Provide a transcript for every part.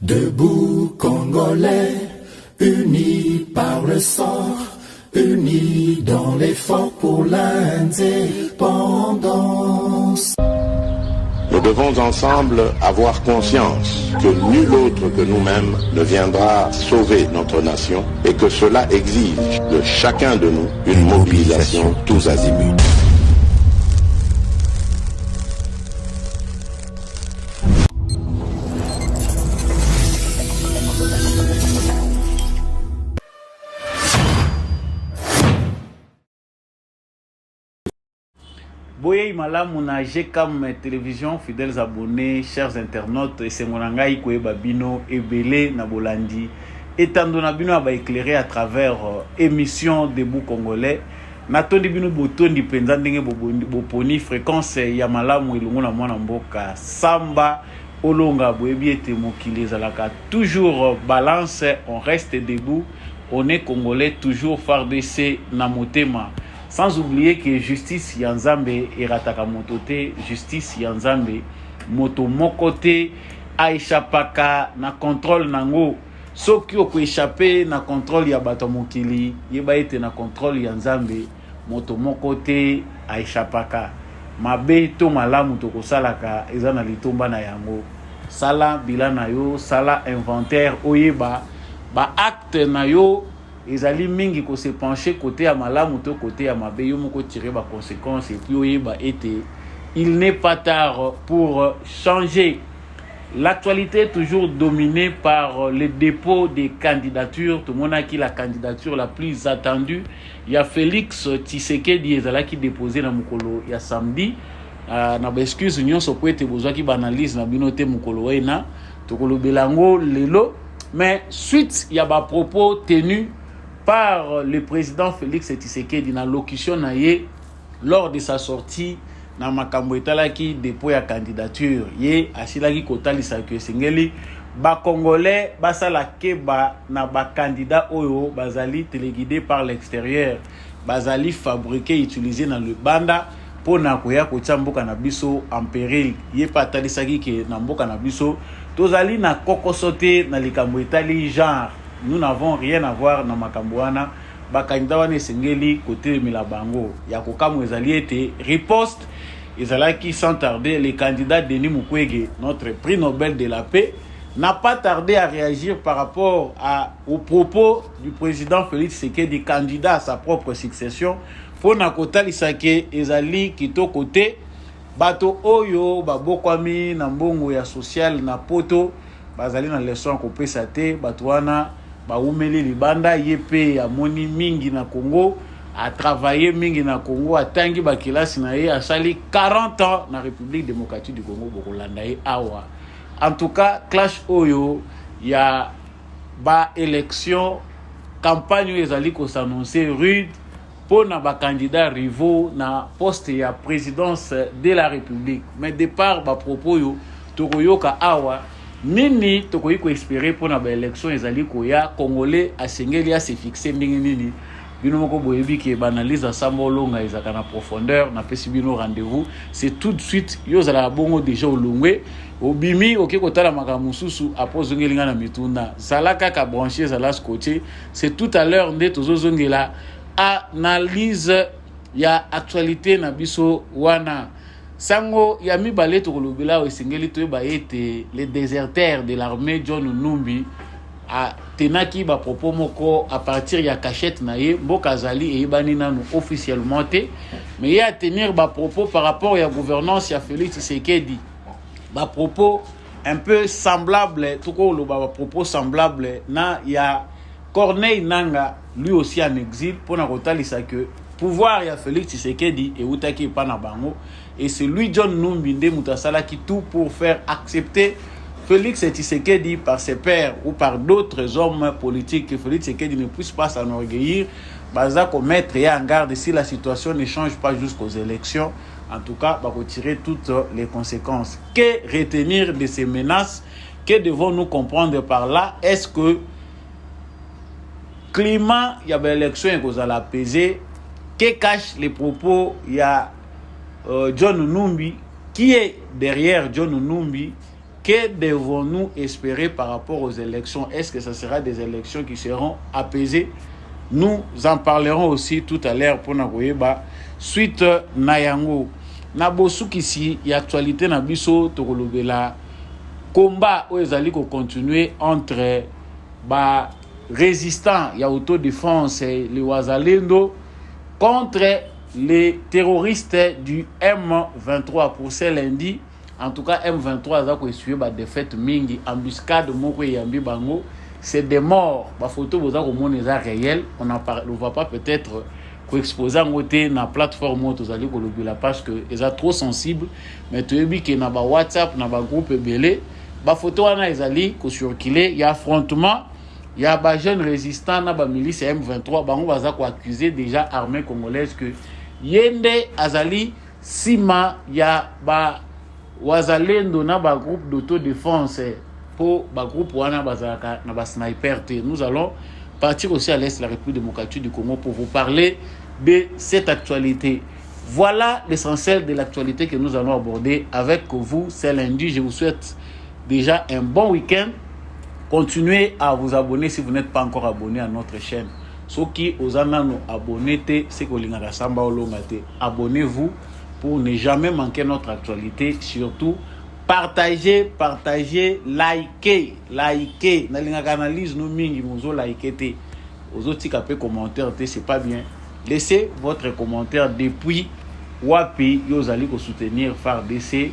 Debout Congolais, unis par le sang, unis dans l'effort pour l'indépendance. Nous devons ensemble avoir conscience que nul autre que nous-mêmes ne viendra sauver notre nation et que cela exige de chacun de nous une mobilisation tous azimuts. Boye malamu na GCAM télévision, fidèles abonnés, chers internautes, et c'est mon angai koyeba bino ebele na bolandi. Etando na bino ba éclairé à travers émission Debout Congolais. Natondi bino botondi penza ndenge boponi fréquence ya malamu ilungu na mwana mboka samba olonga boyebi ete mokili ezalaka toujours balance, on reste debout, on est congolais toujours FARDC na motema. Sans oublier que justice yanzambe erataka motote, justice yanzambe moto mokote aishapaka na contrôle nango. Soki oko échapper na contrôle ya bato mokili, yeba ete na contrôle yanzambe moto mokote aishapaka. Mabe to malamu toko salaka eza na litomba na yango. Sala bilan na yo, sala inventaire oyeba ba acte na yo. Ezali mingi ko se pencher côté à malamu to côté à mabe yo moko tirer ba conséquences et puis oyeba été il n'est pas tard pour changer. L'actualité est toujours dominée par le dépôt des candidatures. Tout le monde a qui la candidature la plus attendue. Il y a Félix Tshisekedi ezala qui déposé na mukolo ya samedi. Na ba excuse nyonso po ete bozwa ki banalise na binote mukolo wena to kolo belango lelo, mais suite il y a ba propos tenus par le président Félix Tshisekedi dans l'allocution lors de sa sortie dans makambo etalaki dépôt ya candidature ye asilaki kotalisa ke sengeli ba congolais basala keba na ba candidat oyo bazali téléguidé par l'extérieur, bazali fabriqué utilisé dans le banda pona koya kotia mboka na biso en péril. Ye patalisaki ke na mboka na biso tozali na kokosote na likambo etali genre. Nous n'avons rien à voir na makamboana ba candidat wana sengeli côté milabango ya kokamu ezali ete riposte ezalaki sans tarder. Le candidat Denis Mukwege, notre prix Nobel de la paix, n'a pas tardé à réagir par rapport aux propos du président Félix Tshisekedi, candidat à sa propre succession. Pour na kotalisa ke ezali kito côté bato oyo babokwami na mbongo ya social na poto bazali na leçon ko pesa te bato wana baumeli libanda yepe ya moni mingi na Congo, a travaillé mingi na Congo, a tangi bakilasi na ye, a sali 40 ans na République démocratique du Congo bokolanda ye awa. En tout cas, clash oyo ya ba élection campagne ezali ko s'annoncer rude pour na ba candidat rivaux na poste ya présidence de la République. Mais départ ba propos yo tokoyoka awa nini tokoyi ko espérer pour na ba élection ezali ko ya congolais asengeli a se fixer ndenge nini bino moko boyebi ke banalise asambolonga ezaka na profondeur na pesi bino rendez-vous, c'est tout de suite yo zala bongo déjà olongwe obimi oke kotala makambo susu apozongelinga na mitunda zalaka ka brancher zala scotché. C'est tout à l'heure nde tozozongela analyse ya actualité na biso wana. Sango ya mibale to kolobela esengeli to ba ete les déserteurs de l'armée John Numbi a tenaki ba propos moko à partir ya cachette na ye mboka zali e bani nanu officiellement te, mais ya tenir ba propos par rapport ya gouvernance ya Félix Tshisekedi, ba propos un peu semblable tout ko lo ba propos semblable na ya Corneille Nanga, lui aussi en exil pour na kotalisa que pouvoir ya Félix Tshisekedi et utaki pa na bango, et c'est lui John Numbi nde mutasala qui tout pour faire accepter Félix Tshisekedi par ses pairs ou par d'autres hommes politiques que Félix Tshisekedi ne puisse pas s'enorgueillir, baza ko mettre en garde si la situation ne change pas jusqu'aux élections. En tout cas, va retirer toutes les conséquences. Que retenir de ces menaces? Que devons-nous comprendre par là? Est-ce que climat il y a une élection et qu'on a l'apaiser? Que cachent les propos? Il y a John Numbi. Qui est derrière John Numbi? que devons-nous espérer par rapport aux élections? Est-ce que ce sera des élections qui seront apaisées? Nous en parlerons aussi tout à l'heure pour Nagoyeba. Suite Nayango. Nabosu ici, il y a actualité na biso tokolobela combat où ils allaient continuer entre ba résistants, il y a autodéfense les Wazalendo contre les terroristes du M23 pour ce lundi. En tout cas, M23 a essuyé la défaite mingi, embuscade moko yambi bango, c'est des morts. La photo vous a réel, on ne va pas peut-être exposer en côté na plateforme tous allez la parce que ils sont trop sensibles, mais tu as que na ba WhatsApp na ba groupe belé, ba photo ana ezali ko circuler, il y a affrontement, il y a ba jeunes résistants na ba milice M23, bango baza ko accuser déjà armée congolaise que yende azali sima ya ba Wazalendo na ba groupe d'autodéfense pour ba groupe wana bazaka na ba sniper te. Nous allons partir aussi à l'est de la République démocratique du Congo pour vous parler de cette actualité. Voilà l'essentiel de l'actualité que nous allons aborder avec vous. C'est lundi. Je vous souhaite déjà un bon week-end. Continuez à vous abonner si vous n'êtes pas encore abonné à notre chaîne. Ceux qui aux abonnés, c'est que abonnez-vous pour ne jamais manquer notre actualité. Surtout, partagez, likez. Analyse nous mingi muzo likez. Aux autres qui ont commentaire, c'est pas bien. Laissez votre commentaire depuis Wapi, vous allez soutenir FARDC,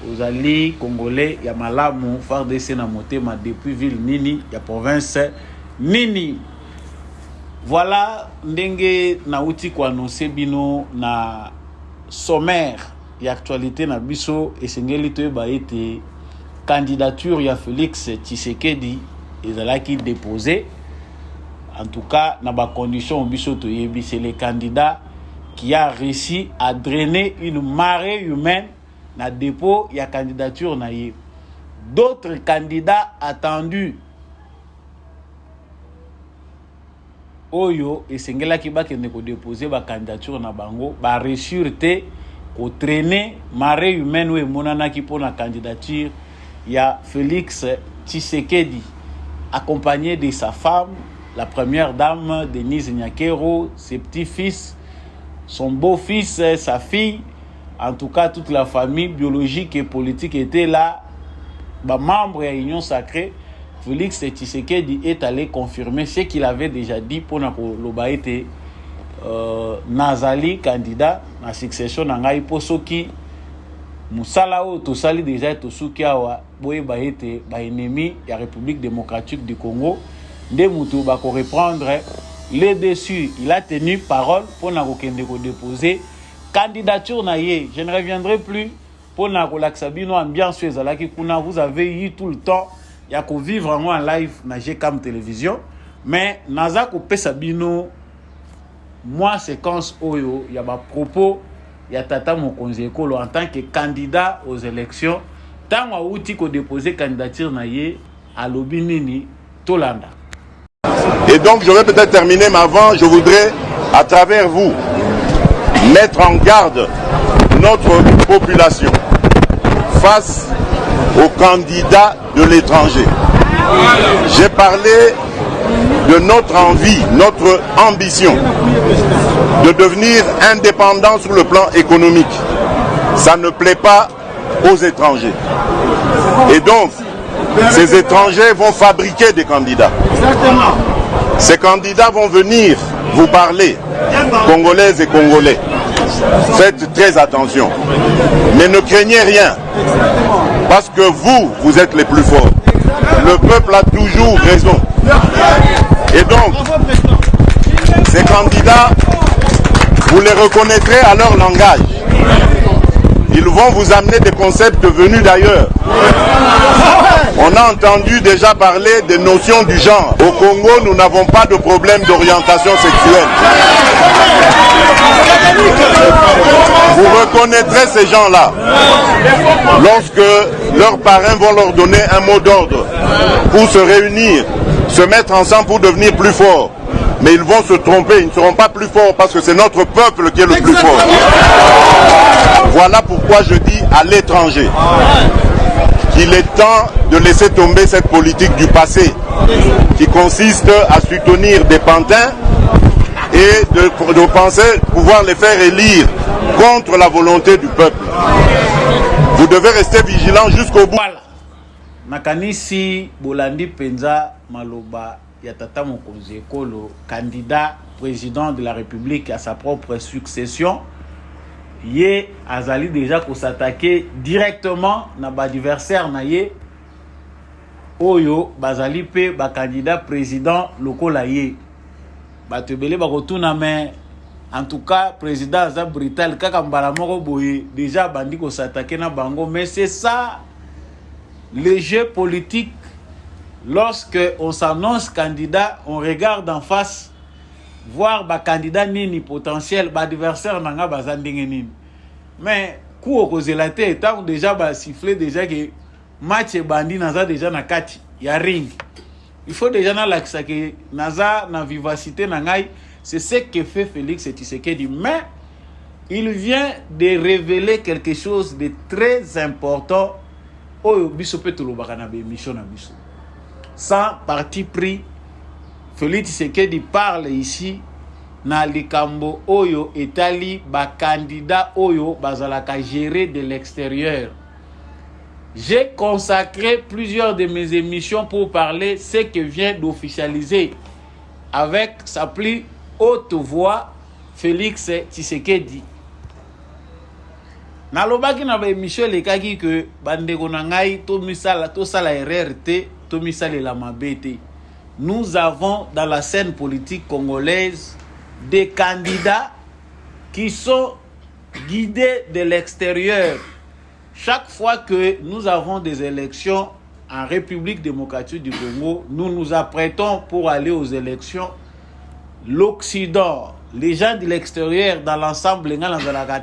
vous allez Congolais, il y a Malamu, FARDC na motema depuis ville Nini, il y a province Nini. Voilà, ndenge na uti ko annoncer bino na sommaire et actualité na biso esengeli to ba été candidature ya Félix Tshisekedi ezalaki déposé. En tout cas, dans les conditions, c'est le candidat qui a réussi à drainer une marée humaine dans le dépôt de la candidature. D'autres candidats attendus. Oyo, et c'est là qui va déposer la candidature na bango, ba ressurté ko traîner marée humaine ou monana qui pour la candidature, il y a Félix Tshisekedi accompagné de sa femme, la première dame, Denise Nyakero, ses petits-fils, son beau-fils, sa fille, en tout cas toute la famille biologique et politique était là. Membre de l'Union sacrée, Félix Tshisekedi est allé confirmer ce qu'il avait déjà dit pour le Nazali, candidat, la succession d'Angaï Posoki, Moussalao, Tosali déjà, Tosukiawa, Boye Baete, ennemi de la République démocratique du Congo. De Moutou va reprendre les dessus. Il a tenu parole pour déposer candidature naïe. Je ne reviendrai plus pour l'axabino ambiance qui vous avez eu tout le temps. Il y a qu'à vivre en live na GCAM télévision. Mais naza ko pesabino moi séquence oyo il y a ba propos il y a tata Mokonzi Ekolo en tant que candidat aux élections. Tant a outi ko déposer candidature naïe à Lobinini Tolanda. Et donc, je vais peut-être terminer, mais avant, je voudrais, à travers vous, mettre en garde notre population face aux candidats de l'étranger. J'ai parlé de notre envie, notre ambition de devenir indépendant sur le plan économique. Ça ne plaît pas aux étrangers. Et donc, ces étrangers vont fabriquer des candidats. Ces candidats vont venir vous parler, Congolaises et Congolais. Faites très attention. Mais ne craignez rien. Parce que vous êtes les plus forts. Le peuple a toujours raison. Et donc, ces candidats, vous les reconnaîtrez à leur langage. Ils vont vous amener des concepts venus d'ailleurs. On a entendu déjà parler des notions du genre. Au Congo, nous n'avons pas de problème d'orientation sexuelle. Vous reconnaîtrez ces gens-là lorsque leurs parrains vont leur donner un mot d'ordre pour se réunir, se mettre ensemble pour devenir plus forts. Mais ils vont se tromper, ils ne seront pas plus forts parce que c'est notre peuple qui est le plus fort. Voilà pourquoi je dis à l'étranger, qu'il est temps de laisser tomber cette politique du passé qui consiste à soutenir des pantins et de penser pouvoir les faire élire contre la volonté du peuple. Vous devez rester vigilant jusqu'au bout. Voilà. Nakanisi Bolandi Penza Maloba Yatata Mokonzi Ekolo, candidat président de la République à sa propre succession. Yé azali déjà pour s'attaquer directement na ba adversaire na yé oyo bazali pe ba candidat président lokola yé batebele ba retourna mais en tout cas président aza brutal kaka mbala moko boye déjà bandi ko s'attaquer na bango, mais c'est ça le jeu politique. Lorsque on s'annonce candidat, on regarde en face voir ba candidat nini potentiel, ba adversaire nanga bazandenge nini. Mais coup au kozelaté étant déjà ba siffler déjà que match bandi naza déjà na kati ya ring. Il faut déjà na laksa que naza na vivacité nangai, c'est ce que fait Félix Tshisekedi, mais il vient de révéler quelque chose de très important. Oyo biso pe tolobaka na émission na biso. Sans parti pris, Félix Tshisekedi parle ici na likambo oyo etali ba candidat oyo bazalaka gérer de l'extérieur. J'ai consacré plusieurs de mes émissions pour parler ce que vient d'officialiser avec sa plus haute voix Félix Tshisekedi. Nalobaki na ba émission lekaki que bandeko na ngai to sala RRT to misala la mabete. Nous avons dans la scène politique congolaise des candidats qui sont guidés de l'extérieur. Chaque fois que nous avons des élections en République démocratique du Congo, nous nous apprêtons pour aller aux élections. L'Occident, les gens de l'extérieur, dans l'ensemble, les gens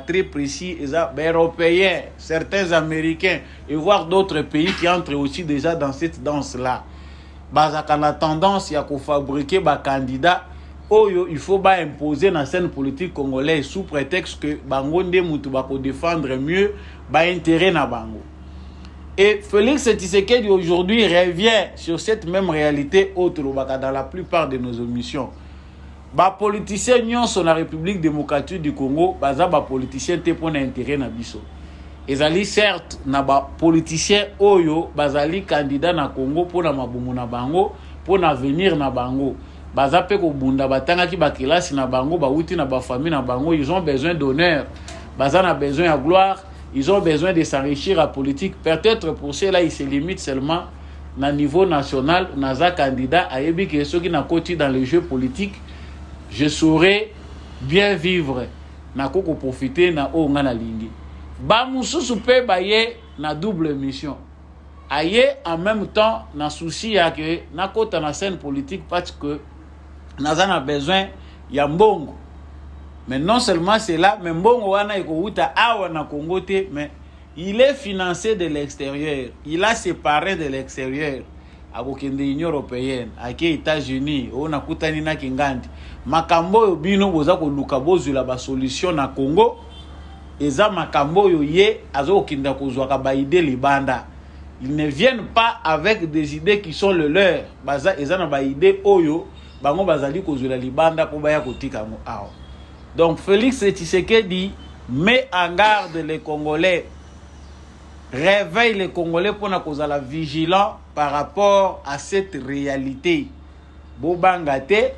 très précis, les Européens, certains Américains, et voire d'autres pays qui entrent aussi déjà dans cette danse-là. On a tendance à fabriquer des candidats. Il faut imposer dans la scène politique congolaise sous prétexte que Bangonde Moutou va défendre mieux l'intérêt na Bango. Et Félix Tshisekedi aujourd'hui revient sur cette même réalité autre dans la plupart de nos émissions. Les politiciens sont la République démocratique du Congo, les politiciens qui ont intérêt na biso. Ezali certes na ba politiciens oyo bazali candidat na Congo pour na mabumu na bango, pour na venir na bango. Bazape ko bunda batanga ki ba kelasi na bango, ba wuti na ba famille na bango, ils ont besoin d'honneur. Bazana a besoin de gloire, ils ont besoin de s'enrichir à politique. Peut-être pour cela ils se limitent seulement na niveau national, naza candidat a yebi que ceux qui na côté dans le jeu politique, je saurais bien vivre na koko profiter na o nga na lingi. Ba mususu pe ba ye na double mission. Aye en même temps na souci ya que na kota na scène politique parce que naza na besoin ya mbongo. Mais non seulement c'est là, mais mbongo wana eko uta awa na Congo te, mais il est financé de l'extérieur. Il a séparé de l'extérieur. Akokende Union européenne, ake États-Unis, on a kutani na kingandi. Makambo yo bino boza ko luka bozula ba solution na Congo. Eza makambo yo ye azokinda kozwaka ba idée libanda. Ils ne viennent pas avec des idées qui sont le leur. Baza eza na ba idée oyo bango bazali kozula libanda po baya kotika mo awo. Donc Félix Tshisekedi met en garde les Congolais. Réveille les Congolais pour na kozala vigilant par rapport à cette réalité. Bobangate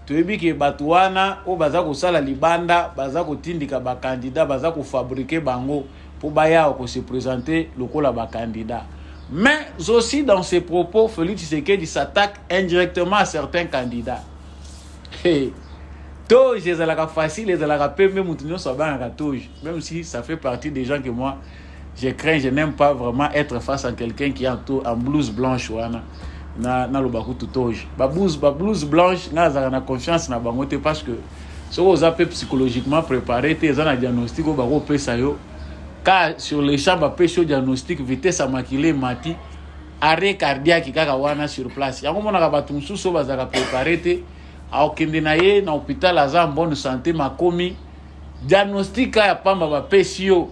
toyebi ke batuana o baza ko sala libanda baza ko tindika ba candidat baza ko fabriquer bango pour baya ko se présenter lokola ba candidat. Mais aussi dans ses propos Félix Tshisekedi s'attaque indirectement à certains candidats. Toge ezalaka facile ezalaka pe même mutunyo sobanga toge, même si ça fait partie des gens que moi je crains, je n'aime pas vraiment être face à quelqu'un qui est en blouse blanche wana. Na lobaku tutoje ba blouse blanche na za na confiance na bango te parce que so vous avez psychologiquement préparé te za na diagnostic ba ko pesa yo ka sur les champs ba pesa diagnostic vitesse à maquiller mati arrêt cardiaque kaka wana sur place yango mona ka batu mususu ba za ka préparé te a okende na ye na hôpital aza en bonne santé makomi diagnostic ya pamba ba pesa yo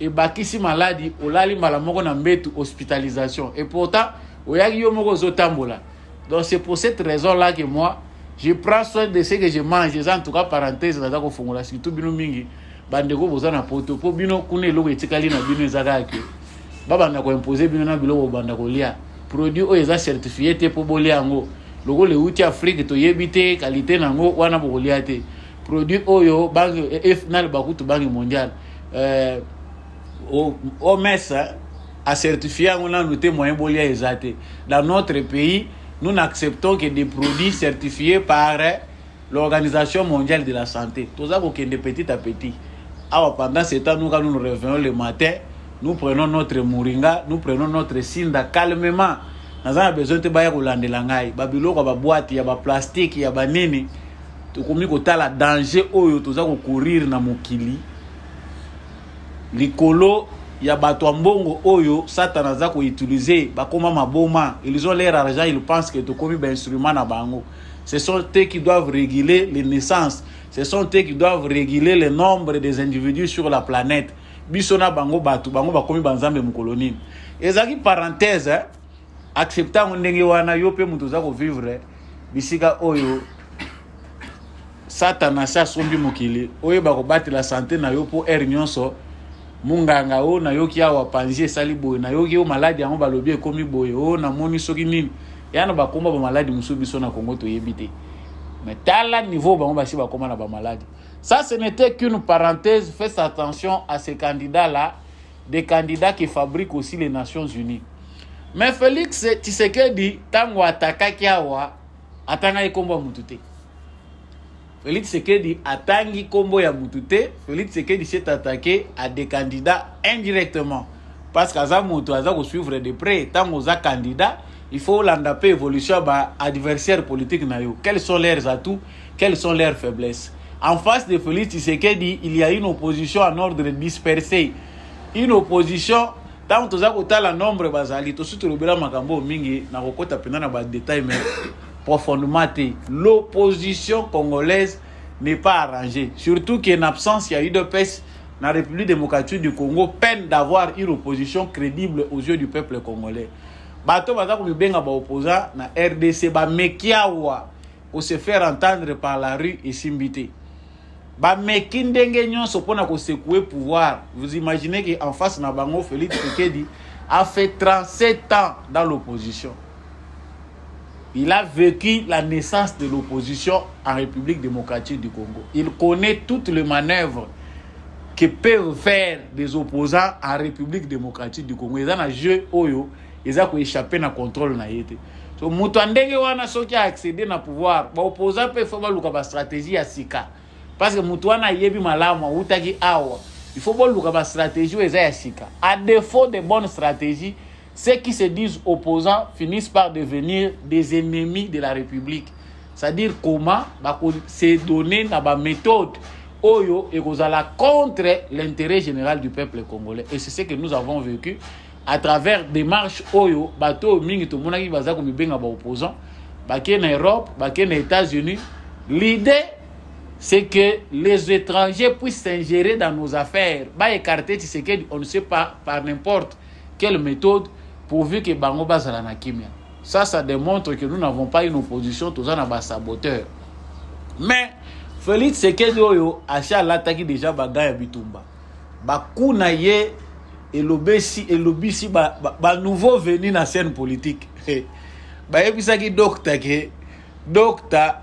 et bakisi maladie olali mbala moko na mbetu hospitalisation et pourtant oyaki yo moko zotambola. Donc c'est pour cette raison là que moi je prends soin de ce que je mange. En tout cas parenthèse na ko fongola surtout bino mingi bandeko bozana poto po bino kuna eloko etikali na bino ezaka ke baba na ko imposer bino na biloko banda ko lia produit o eza certifié te po bolia yango logo le uti Afrique to yebite qualité nango wana bolia te produit oyo banque final bakutu banque mondiale OMS a certifié on a noté moyen bolia ezate. Dans notre pays nous n'acceptons que des produits certifiés par l'Organisation mondiale de la santé. Tout ça de petit à petit. Alors pendant ce temps, nous, quand nous revenons le matin, nous prenons notre moringa, nous prenons notre sinda calmement. Nous avons besoin de bailler au landelangai. Babilo ko ba boîte, ya ba plastique, ya ba nini. To komi ko tala danger oyo to za ko courir na mokili. Likolo ya bato mbongo oyo satana za ko utiliser bakoma maboma, ils ont leur argent, ils pensent que to komi ba instrument na bango. Ce sont eux qui doivent réguler les naissances, ce sont eux qui doivent réguler le nombre des individus sur la planète. Bisona bango batu bango bakomi banzambe mukoloni. Ezaki parenthèse acceptant ndenge wana yo pe mutu za ko vivre bisika oyo satana sa sombi mokili oyo bako battre la santé na yo po nyonso. Munganga o na yoki awa panzie sali boye na yoki o maladi yango balobi ekomi boye o na moni soki nini yana bakomba ba maladi musubi so na Congo to yebite mais tala niveau bango basi bakoma na ba maladi. Ça ce n'était qu'une parenthèse. Faites attention à ces candidats là, des candidats qui fabriquent aussi les Nations Unies. Mais Félix Tshisekedi tango atakaki awa atanga ikombo mutute. Félix Tshisekedi atangi kombo ya mutute. Félix Tshisekedi s'est attaqué à des candidats indirectement. Parce qu'aza mutu aza ko suivre de près tango za candidat, il faut l'andaper évolution ba adversaire politique na yo. Quels sont leurs atouts, quelles sont leurs faiblesses. En face de Félix Tshisekedi, il y a une opposition en ordre dispersé. Une opposition tant toza kotala nombre bazali to sutu lobela makambo mingi na kokota pena na ba détail mais profondément. L'opposition congolaise n'est pas arrangée. Surtout qu'en absence, il y a eu de PES dans la République démocratique du Congo, peine d'avoir une opposition crédible aux yeux du peuple congolais. Bato baza ko benga ba opposant na RDC ba mekiawa ko se faire entendre par la rue et simbité. Ba mekindenge nyonso pona ko secouer pouvoir. Vous imaginez qu'en face na bango Félix Tshisekedi a fait 37 ans dans l'opposition. Il a vécu la naissance de l'opposition en République démocratique du Congo. Il connaît toutes les manœuvres que peuvent faire des opposants en République démocratique du Congo. Ils ont un jeu oyo, ils ont échappé na contrôle na yete. So mutu ndenge wana soki a accéder na pouvoir, ba opposant peut faire luka ba stratégie ya sika. Parce que mutu wana yebi malamu utaki awa. Il faut ba luka ba stratégie eza ya sika. À défaut de bonnes stratégies, ceux qui se disent opposants finissent par devenir des ennemis de la République. C'est-à-dire comment se donner la méthode oyo et contre l'intérêt général du peuple congolais. Et c'est ce que nous avons vécu à travers des marches oyo bato mingi to monaki baza ko mibenga ba opposants baké na Europe, baké na États-Unis. L'idée c'est que les étrangers puissent s'ingérer dans nos affaires, ba écarter Tshisekedi, on ne sait pas par n'importe quelle méthode, pourvu que bango bazala na kimia. Ça démontre que nous n'avons pas une opposition tous en bas saboteur. Mais Félix Tshisekedi oyo acha l'attaque déjà bagaya bitumba. Bakuna ye elobisi ba nouveau venu na scène politique. Ba yebisaki docteur que docteur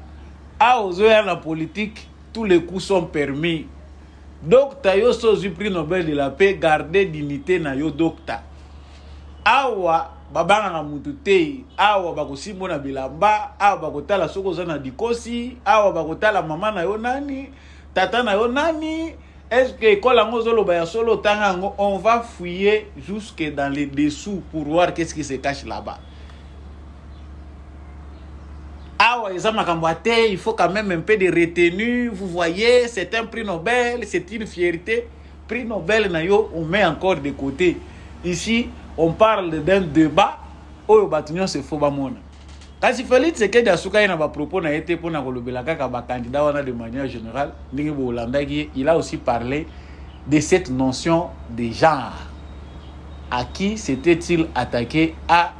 a ozoya na politique, tous les coups sont permis. Docteur yo sozu prix Nobel de la paix, garder dignité na yo docteur. Awa babanga na mutu te, awa bakosimbo na bilamba, awa bakotala soko za na dikosi, awa bakotala mama na yo nani, tata na yo nani. Est-ce que quand la solo tango, on va fouiller jusque dans les dessous pour voir qu'est-ce qui se cache là-bas. Awa il faut quand même un peu de retenue. Vous voyez, c'est un prix Nobel, c'est une fierté. Prix Nobel on met encore de côté. Ici, on parle d'un débat où le se faut bamona. Quand il fallait que Tshisekedi asuka na ba propos na été pour na kolobela kaka ba candidat wana de manière générale, ndenge bo Hollanda il a aussi parlé de cette notion de genre. À qui s'était-il attaqué? À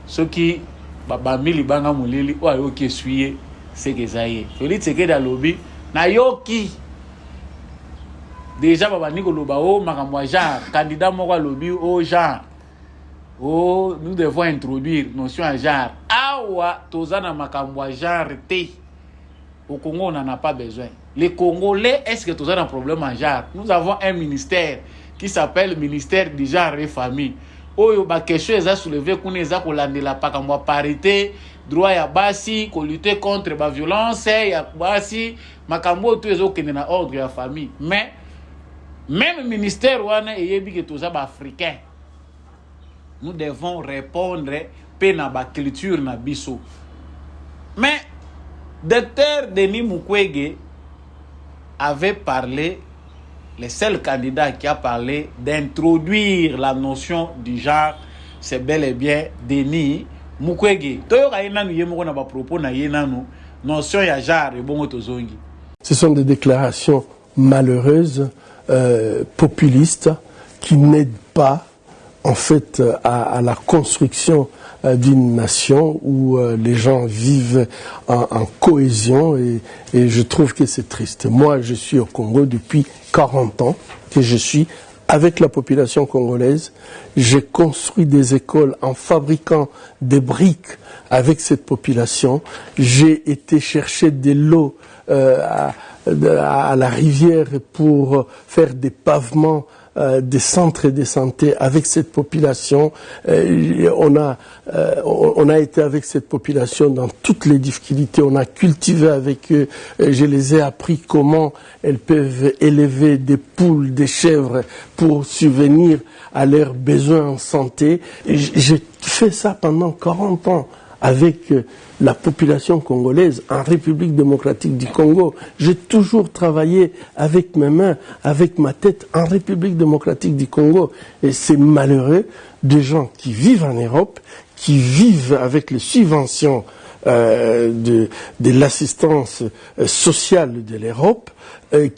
ceux qui babamili banga mulili ou ayoki suye c'est que ça y est. Félix Tshisekedi a lobby na yoki déjà babani ko loba o makamwa genre candidat moko lobby au genre. Oh, nous devons introduire notion à genre. Awa tozana makamwa genre te. Au Congo on n'en a pas besoin. Les Congolais, est-ce que tozana un problème en genre? Nous avons un ministère qui s'appelle ministère du genre et famille. Oyo ba question eza soulevé kuna eza kolandela pakamwa parité, droit ya basi, ko lutter contre ba violence ya basi, makambo to ezo kende na ordre ya famille. Mais même ministère wana eyebi ke toza ba africain. Nous devons répondre pe na ba culture na biso. Mais Dr Denis Mukwege avait parlé, le seul candidat qui a parlé d'introduire la notion du genre, c'est bel et bien Denis Mukwege. Ce sont des déclarations malheureuses, populistes, qui n'aident pas en fait à la construction d'une nation où les gens vivent en cohésion et je trouve que c'est triste. Moi, je suis au Congo depuis 40 ans que je suis avec la population congolaise. J'ai construit des écoles en fabriquant des briques avec cette population. J'ai été chercher de l'eau à la rivière pour faire des pavements, des centres de santé avec cette population. On a été avec cette population dans toutes les difficultés. On a cultivé avec eux. Je les ai appris comment elles peuvent élever des poules, des chèvres pour subvenir à leurs besoins en santé. J'ai fait ça pendant 40 ans avec la population congolaise en République démocratique du Congo. J'ai toujours travaillé avec mes mains, avec ma tête en République démocratique du Congo. Et c'est malheureux des gens qui vivent en Europe, qui vivent avec les subventions de l'assistance sociale de l'Europe,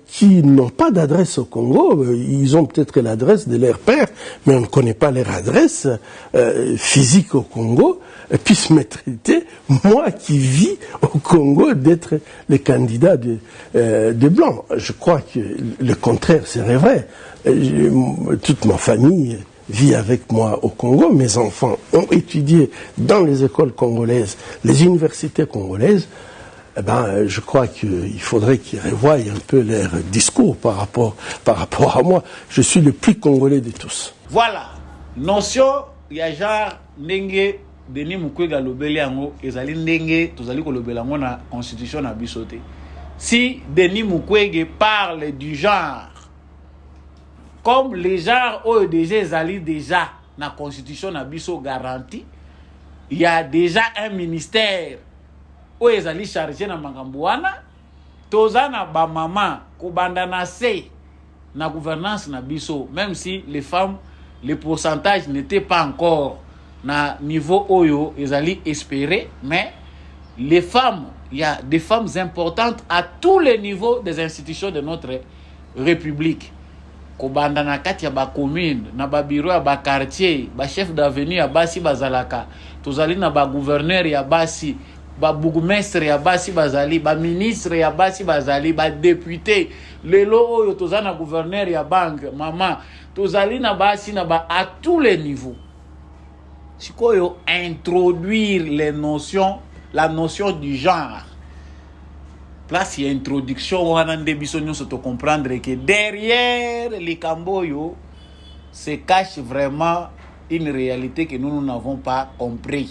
qui n'ont pas d'adresse au Congo. Ils ont peut-être l'adresse de leur père, mais on ne connaît pas leur adresse physique au Congo. Puisse me traiter, moi qui vis au Congo, d'être le candidat de blanc. Je crois que le contraire serait vrai. Toute ma famille vit avec moi au Congo. Mes enfants ont étudié dans les écoles congolaises, les universités congolaises. Eh ben, je crois qu'il faudrait qu'ils revoient un peu leur discours par rapport à moi. Je suis le plus congolais de tous. Voilà. Notion, il y a genre, Nengue, Denis Mukwege lobeli yango ezali ndenge tozali kolobela ngo na constitution na biso te. Si Denis Mukwege parle du genre comme les genres oyo déjà ezali déjà na constitution na biso garanti, il y a déjà un ministère oyo ezali chargé na makambo wana, toza na ba mama kobanda na se na gouvernance na biso, même si les femmes, le pourcentage n'était pas encore na niveau oyo ezali espéré, mais les femmes, il y a des femmes importantes à tous les niveaux des institutions de notre république. Kobanda na kati ya ba commune, na ba bureau ya ba quartier, ba chef d'avenue ya basi bazalaka, tozali na ba gouverneur ya basi, ba bourgmestre ya basi bazali, ba ministre ya basi bazali, ba député, lelo oyo tozali na gouverneur ya banque, maman, tozali na basi na ba à tous les niveaux. Sikoyo introduire les notions, la notion du genre. Place y a introduction, on a des bisognos de comprendre que derrière les camboyo se cache vraiment une réalité que nous n'avons pas compris.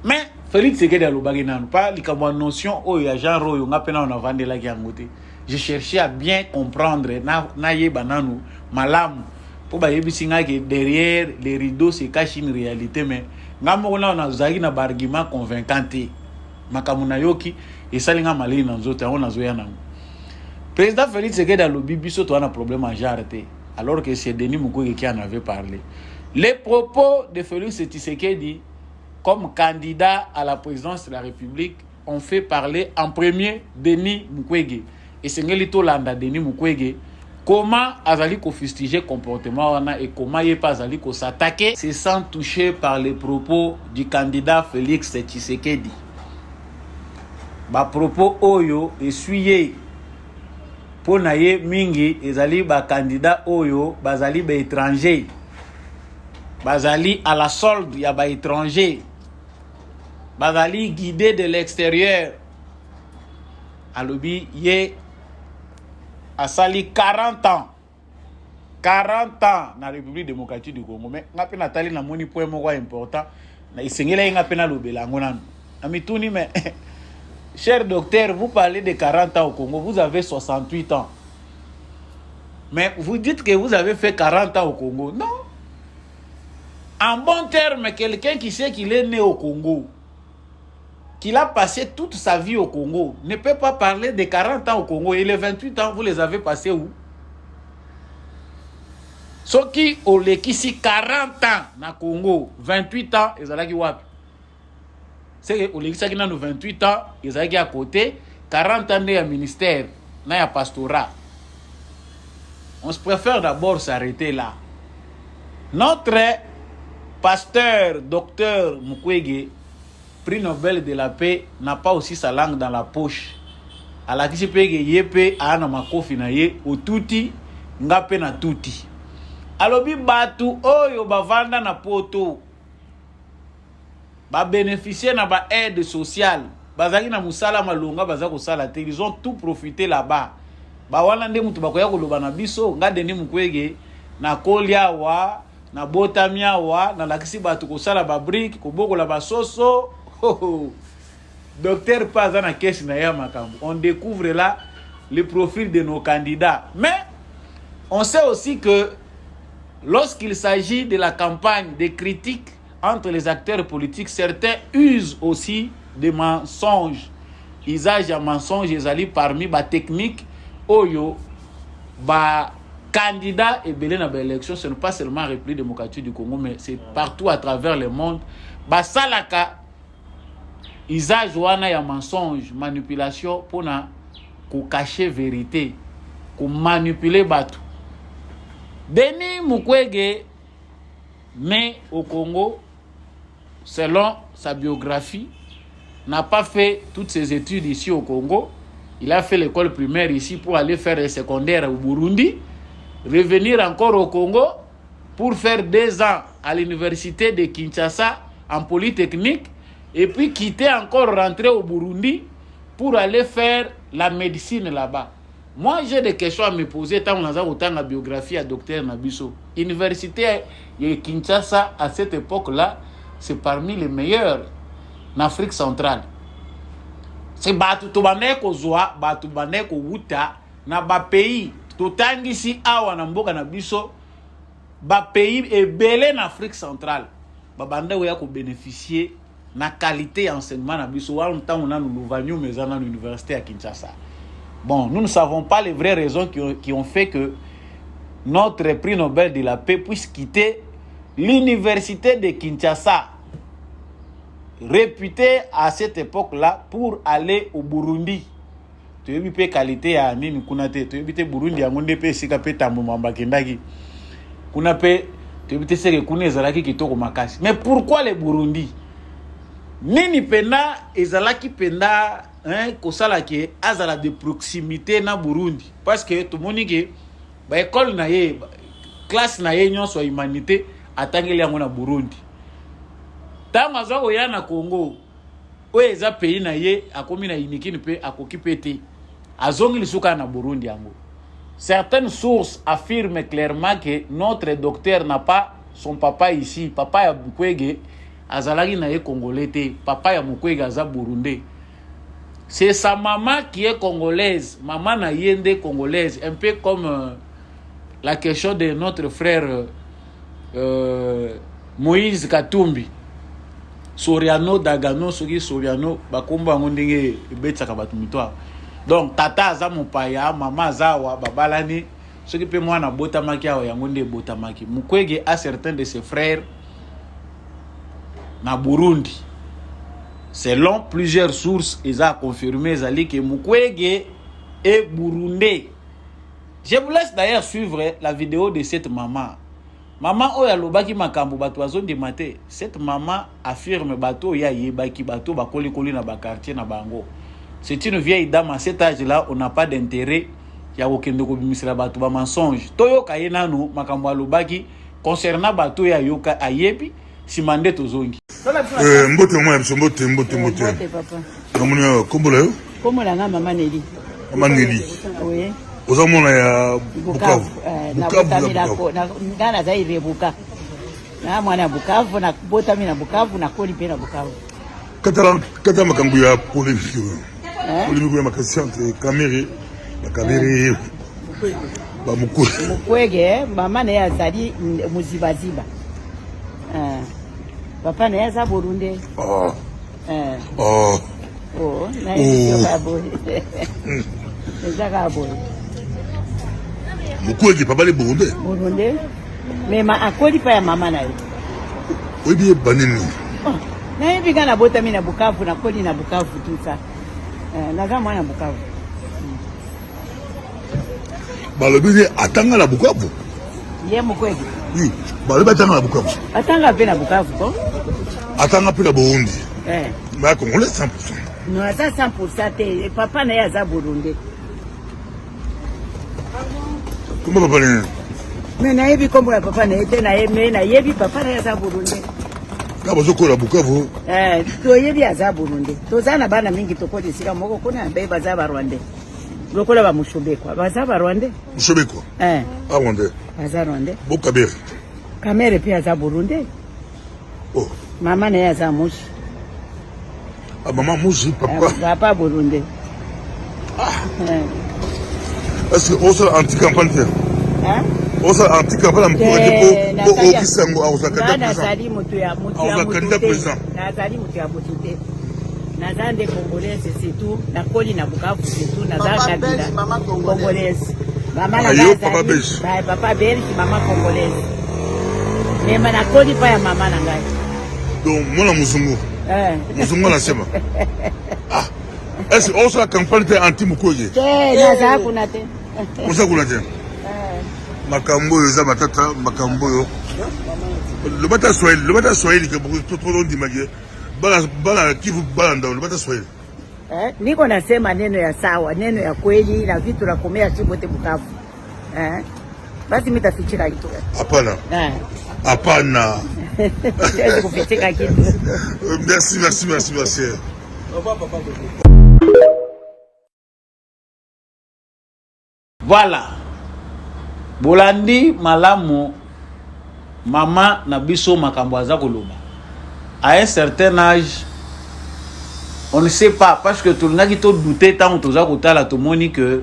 Mais Félix Tshisekedi a l'obagi nan pas les cambo notion oh ya genre oh on a peine on a vendu la gangote. Je cherchais à bien comprendre na yeba nanu malam. Pour ba yebisinga que derrière les rideaux se cache une réalité, mais ngamo na on a zagi na argument convaincant makamuna yoki et salinga malini na nzoto on a zoya nango. Président Félix Tshisekedi a lobby biso to a un problème en jarreté alors que c'est Denis Mukwege qui en avait parlé. Les propos de Félix Tshisekedi comme candidat à la présidence de la République ont fait parler en premier Denis Mukwege et c'est ngelito landa Denis Mukwege Comment azali ko fustiger comportement wana et comment il pas azali ko s'attaquer, se sent touché par les propos du candidat Félix Tshisekedi. Ba propos oyo essuyé pour naye mingi ezali ba candidat oyo bazali ba étranger. Bazali à la solde ya ba étranger. Bazali guidé de l'extérieur. Alobi ye a sali 40 ans. 40 ans na République démocratique du Congo. Mais ngapi natali na moni point moko important. Na isengela nga pena lobela ngona. Amituni mais cher docteur, vous parlez de 40 ans au Congo, vous avez 68 ans. Mais vous dites que vous avez fait 40 ans au Congo. Non. En bon terme, quelqu'un qui sait qu'il est né au Congo, qu'il a passé toute sa vie au Congo, ne peut pas parler de 40 ans au Congo. Et les 28 ans, vous les avez passés où? Ceux qui ont les 40 ans au Congo, 28 ans, ils ont la wapi. C'est que les qui ont 28 ans, ils ont à côté, 40 ans de ministère, il y a pastorat. On se préfère d'abord s'arrêter là. Notre pasteur, docteur Mukwege, prix Nobel de la paix, n'a pas aussi sa langue dans la poche. À la kisipege yepe ana makofi na ye otuti ngape na tuti. Alobi batu oyo bavanda na poto ba bénéficier na ba aide sociale. Bazaki na musala malonga bazako sala te, ils ont tout profité là-bas. Ba wana nde mutu bakoya koloba na biso ngade ni Mukwege na kolia wa na botamia wa na lakisi batu ko sala ba brique ko bokola ba soso. Docteur Pazana Kesh Naya Makambo. On découvre là le profil de nos candidats. Mais on sait aussi que lorsqu'il s'agit de la campagne, des critiques entre les acteurs politiques, certains usent aussi des mensonges. Usage de mensonges, ils allaient parmi les techniques oyo ba candidats et belé na élection. Ce n'est pas seulement la République démocratique du Congo, mais c'est partout à travers le monde. Ba salaka usage wana ya mensonge, manipulation pour na ko cacher vérité, ko manipuler batu. Denis Mukwege, né au Congo, selon sa biographie, n'a pas fait toutes ses études ici au Congo. Il a fait l'école primaire ici pour aller faire le secondaire au Burundi, revenir encore au Congo pour faire 2 ans à l'université de Kinshasa en polytechnique, et puis quitter encore, rentrer au Burundi pour aller faire la médecine là-bas. Moi, j'ai des questions à me poser tant qu'on a autant la biographie à docteur Nabiso. Université de Kinshasa, à cette époque-là, c'est parmi les meilleurs en Afrique centrale. C'est batu tobaneko zoa, batu baneko wuta, na ba pays, totangisi awa na mboka na biso, ba pays et belé en Afrique centrale. Ba bande oya ko bénéficier na qualité d'enseignement na biso wa on nous louvanyo mais à l'université à Kinshasa. Bon, nous ne savons pas les vraies raisons qui ont fait que notre prix Nobel de la paix puisse quitter l'université de Kinshasa, réputée à cette époque-là, pour aller au Burundi. Tu as vu la qualité à Nini Kunate, tu as vu Burundi à Monde P, Sikape Tamumamba Kendagi. Kunape, tu as vu que Kunezalaki qui toko makasi. Mais pourquoi le Burundi? Nini pena ezalaki penda kosala ke azala de proximité na Burundi parce que tout monde que ba école na ye classe na ye nyonso humanité atangeli yango na Burundi. Tanga zako ya na Congo o eza pays na ye akomi na inikini pe akoki pete azongi lisuka na Burundi yango. Certaines sources affirment clairement que notre docteur n'a pas son papa ici, papa ya Mukwege azalaki na ye congolais te, papa ya Mukwege aza burundais. C'est sa maman qui est congolaise, maman na yende congolaise, un peu comme la question de notre frère Moïse Katumbi. Soriano Dagano, soki Soriano bakomba ngondenge betaka batu mitwa. Donc tata aza mopaya, maman aza wa babalani, soki pe mwana botamaki awa yangonde botamaki. Mukwege a certains de ses frères na Burundi. Selon plusieurs sources, ils ont confirmé que Mukwege est burundais. Je vous laisse d'ailleurs suivre la vidéo de cette maman. Maman oya lobaki makambo bato azo ndemate. Cette maman affirme bato ya yebaki bato bakoli koli na ba quartier na bango. C'est une vieille dame à cet âge-là, on n'a pas d'intérêt ya okende ko bimisela bato ba mensonge. Toyo kayena no makambo alobaki concernant bato ya yoka ayebi simande tozongi. Mbote mwa biso mbote papa. Namuni kombola yo? Kombola nga mama Neli. Mama Neli. Oui. Ozamona ya Bukavu. Bukavu na ngana za irebuka. Na mwana Bukavu na botami na Bukavu na koli pe na Bukavu. Kata makambo ya polémique. Polémique ya makasi entre Kamere na Kamere. Ba Mukwege mama na yazali muzibaziba. Papa na yaza Burundi. Na hiyo kabo. Ezaka boy. Mukwege papa le Burundi. Burundi. Mema akoli pa ya mama na yo. Obi banini. Na hivi kana bota mimi na Bukavu na koli na Bukavu tu sa. Na kama mwana Bukavu. Balobi atanga la Bukavu. Ye Mukwege. Oui, balobi atanga la Bukavu. Atanga pe na Bukavu ko? Atanga pe na Burundi. Mais Congolais 100%. Non, ça 100% te papa na yaza Burundi. Comment papa ne? Mais na yebi kombo ya papa na ete na yeme na yebi papa na yaza Burundi. Ka bazo ko la Bukavu. To yebi yaza Burundi. To zana bana mingi to kodi sika moko kuna be baza ba Rwanda. Lokola ba mushobekwa. Baza ba Rwanda? Mushobekwa. Rwanda. Baza Rwanda. Bokabere. Kamere pia yaza Burundi. Oh. Mama na yaza mushi. Maman Mouji, papa. Papa Burundi. Est-ce que on sera anti-campagne? On sera anti-campagne pour Okisango, à Osaka. Nazali mutu ya président. Nazali mutu ya mutite. Nazande Congolaise c'est tout. Na koli na Bukavu c'est tout. Nazala kabila. Congolaise. Maman na Ayo, papa belge. Papa belge, maman congolaise. Mais na koli pa ya maman na ngai. Donc, moi la Muzungu. Muzungu na sema. Est-ce qu'on sera campagne anti-Mukwege? Naza kuna te. Osa kuna te. Makambo yoza matata, makambo yo. Le bata Swahili que beaucoup trop long d'imaginer. Bala kivu bala ndao, le bata Swahili. Niko nasema neno ya sawa, neno ya kweli na vitu na komea chibote Bukavu. Basi mimi tafichira kitu. Hapana. Hapana. Siwezi kufichika kitu. Merci. Voilà. Bolandi malamu mama na biso makambo aza koloba. À un certain âge, on ne sait pas parce que tout le monde to douter tant to za kotala to moni que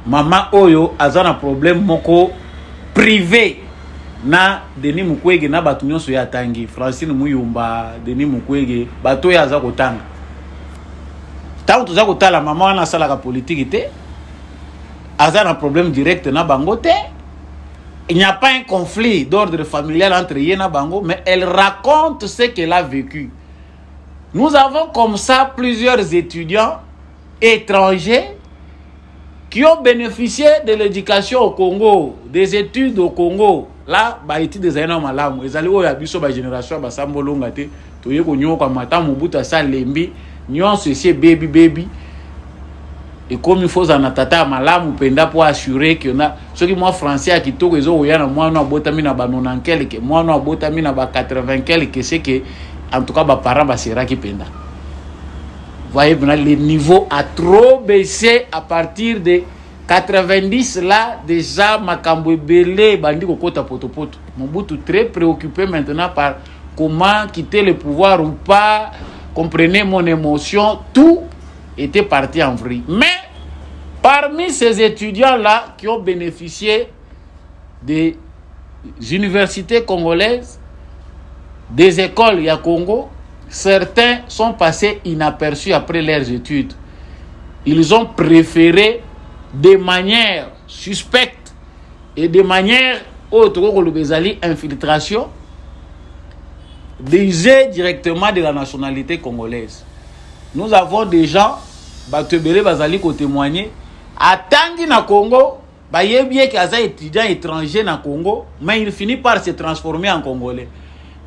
mama oyo azana problème moko privé na Denis Mukwege na batu nyonso ya tangi Francine Muyumba Denis Mukwege bato ya za kotanga tant to za kotala mama wana sala ka politique te azana problème direct na bango te. Il n'y a pas un conflit d'ordre familial entre Yé et Bango, mais elle raconte ce qu'elle a vécu. Nous avons comme ça plusieurs étudiants étrangers qui ont bénéficié de l'éducation au Congo, des études au Congo. Là, bah, études des années malamu. Ils allaient au yabiso ba génération ba sambolonga te. Toye ko nyo kwa mata mubuta sa lembi, nyon ceci baby. Et comme il faut en atata malamu penda pour assurer que na ceux qui moi français à kitoko ezo oyana moi no botami na ba 90 quelque moi no botami na ba 80 quelque c'est que en tout cas ba parents ba sera qui penda. Voyez bien le niveau a trop baissé à partir de 90 là déjà makambo belé bandi ko kota potopoto. Mobutu très préoccupé maintenant par comment quitter le pouvoir ou pas. Comprenez mon émotion, tout était parti en vrille. Mais parmi ces étudiants-là qui ont bénéficié des universités congolaises, des écoles ya Congo, certains sont passés inaperçus après leurs études. Ils ont préféré de manière suspecte et de manière autre que infiltration d'user directement de la nationalité congolaise. Nous avons des gens Batebele Bazali ko témoigner Atangi na Congo, bah bien qu'il y a étudiants étrangers na Congo, mais il finit par se transformer en Congolais.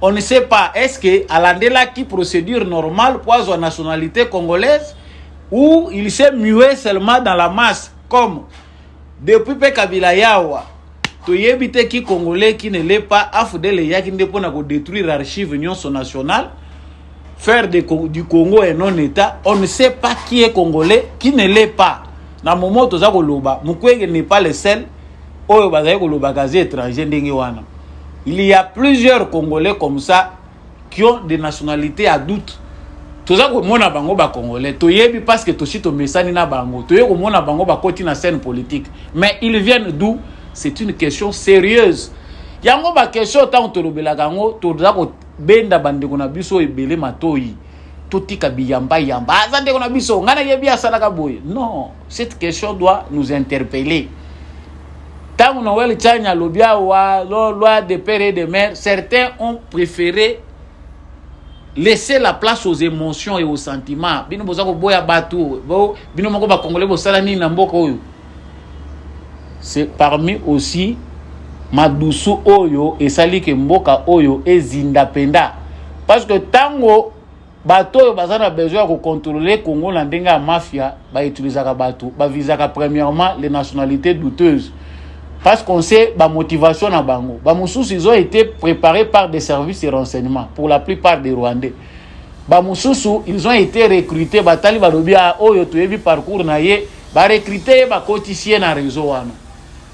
On ne sait pas, est-ce que Alandela qui procédure normale pour avoir une nationalité congolaise ou il s'est mué seulement dans la masse comme depuis Kabila Yawa. Tu y éviter qui Congolais qui ne l'est pas, afudele ya qui ne peut pas détruire l'archive Union nationale, faire du Congo un non-État. On ne sait pas qui est Congolais, qui ne l'est pas. Dans le moment où tu as Koloba, Mukwege n'est pas le seul. Oyo bazaye Koloba kazi étranger ndenge wana. Il y a plusieurs Congolais comme ça qui ont des nationalités à doute. Tout ça comme mona bango ba Congolais. Tu yebi parce que toshi to mesani na bango. Tu yebi mona bango ba koti na scène politique. Mais ils viennent d'où? C'est une question sérieuse. Yango ba question ta on to lobela gango to za ko benda bandeko na biso ebele matoyi. Totika biyamba yamba. Azande ko na biso ngana yebi asala ka boye. Non, cette question doit nous interpeller. Tant on a Tchania Lobia ou loi de père et de mère, certains ont préféré laisser la place aux émotions et aux sentiments. Bino bozako boya batou, bino moko ba congolais bosala ni na mboka oyo. C'est parmi aussi Madusu Oyo et Sali Mboka Oyo et Zindapenda. Parce que tango bateau bazana besoin de contrôler Congo na ndenga mafia, ba utilisaka bateau, ba visaka premièrement les nationalités douteuses. Parce qu'on sait la motivation na bango. Ba mususu ils ont été préparés par des services de renseignement pour la plupart des Rwandais. Ba mususu ils ont été recrutés batali balobia Oyo toyebi parcours na ye, ba recruter ba cotisien na réseau wana.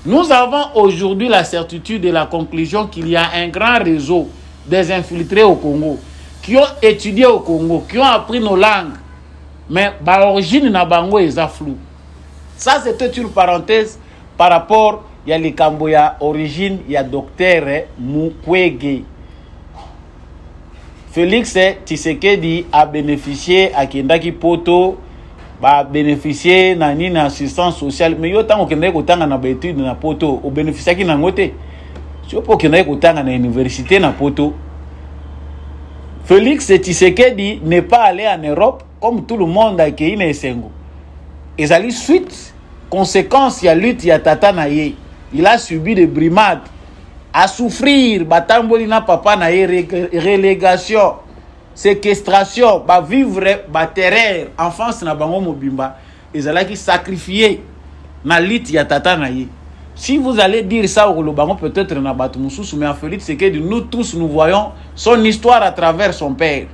Nous avons aujourd'hui la certitude et la conclusion qu'il y a un grand réseau des infiltrés au Congo, qui ont étudié au Congo, qui ont appris nos langues, mais l'origine na bango est flou. Ça, c'était une parenthèse par rapport à les Camboya origine, il y a docteur Mukwege. Félix Tshisekedi a bénéficié à Kendaki Poto, ba bénéficier na ni na assistance sociale, mais yo tango kende ko tanga na ba étude na poto o bénéficier ki na ngote so po kende ko tanga na université na poto. Félix Tshisekedi n'est pas allé en Europe comme tout le monde a été na Esengo. Ezali suite conséquence ya lutte ya tata na ye. Il a subi des brimades, à souffrir, batamboli na papa na ye, relégation, séquestration, ba vivre ba terreur, enfance na bango mobimba, ezala ki sacrifié na lit ya tata na ye. Si vous allez dire ça au bango peut-être na batu mususu, mais en fait c'est que nous tous nous voyons son histoire à travers son père.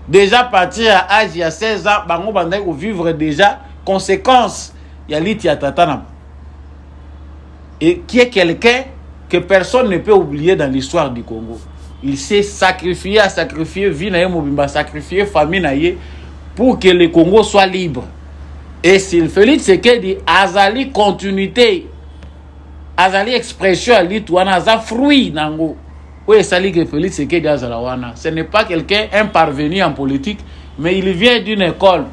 Déjà parti à âge il y a 16 ans, bango bandai ko vivre déjà conséquence ya lit ya tata na. Et qui est quelqu'un que personne ne peut oublier dans l'histoire du Congo. Il s'est sacrifié, a sacrifié vie na ye mobimba, sacrifié famille na ye pour que le Congo soit libre. Et s'il Félix Tshisekedi azali continuité, azali expression ali tuana za fruit nango. Oui, sali que Félix Tshisekedi azalawana. Ce n'est pas quelqu'un un parvenu en politique, mais il vient d'une école.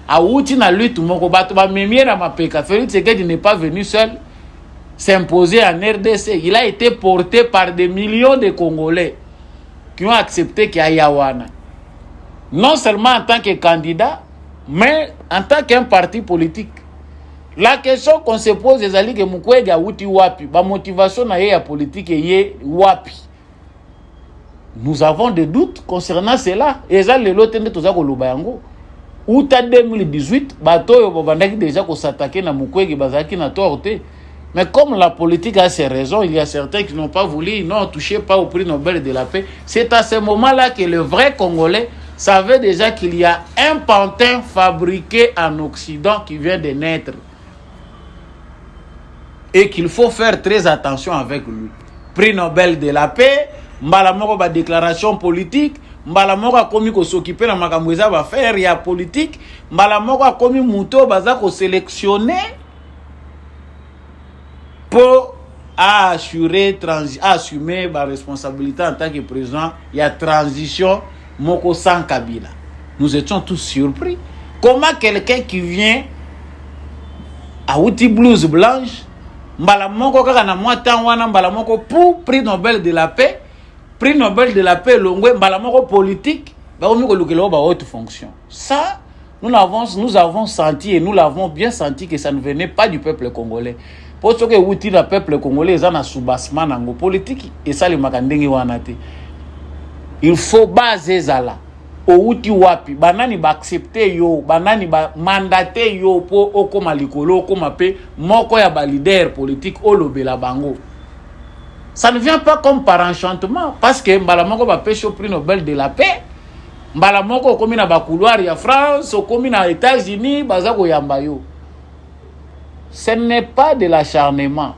A outi na lutte moko bato ba memie na mapeka. Félix Tshisekedi n'est pas venu seul s'imposer en RDC. Il a été porté par des millions de Congolais qui ont accepté qu'il y a Yawana. Non seulement en tant que candidat, mais en tant qu'un parti politique. La question qu'on se pose est que Mukwege a outi wapi, ba motivation na ye ya politique est wapi. Nous avons des doutes concernant cela. Et ça le lotende toza ko lobayango. Ou ta 2018, bato yo babandaki déjà ko s'attaquer na Mukwege bazaki na torte. Mais comme la politique a ses raisons, il y a certains qui n'ont pas voulu, ils n'ont touché pas au prix Nobel de la paix. C'est à ce moment-là que le vrai Congolais savait déjà qu'il y a un pantin fabriqué en Occident qui vient de naître. Et qu'il faut faire très attention avec lui. Prix Nobel de la paix, Mbalamoko ba déclaration politique, Mbalamoko a commis qu'on s'occuper dans Makamouza va faire, il y a politique, Mbalamoko a commis Mouto baza ko sélectionner pour assumer ma responsabilité en tant que président. Il y a transition Moko sans Kabila. Nous étions tous surpris. Comment quelqu'un qui vient à outil blouse blanche, Mbalamoko kaka na mwata wana Mbalamoko pour prix Nobel de la paix, prix Nobel de la paix longwe Mbalamoko politique, ba omi ko lukelo ba haute fonction. Ça Nous avons senti et nous l'avons bien senti que ça ne venait pas du peuple congolais. Pour ce que le peuple congolais est en soubassement dans politique et ça le makandenge wanate. Il faut baser ça là. Outi wapi banani ba accepter yo banani ba mandater yo po okoma likolo okoma pe moko ya ba leader politique olobela bango. Ça ne vient pas comme par enchantement parce que mbala moko ba pêche au prix Nobel de la paix. Mbala moko komi na ba couloir ya France, komi na États-Unis baza ko yamba yo. Ce n'est pas de l'acharnement.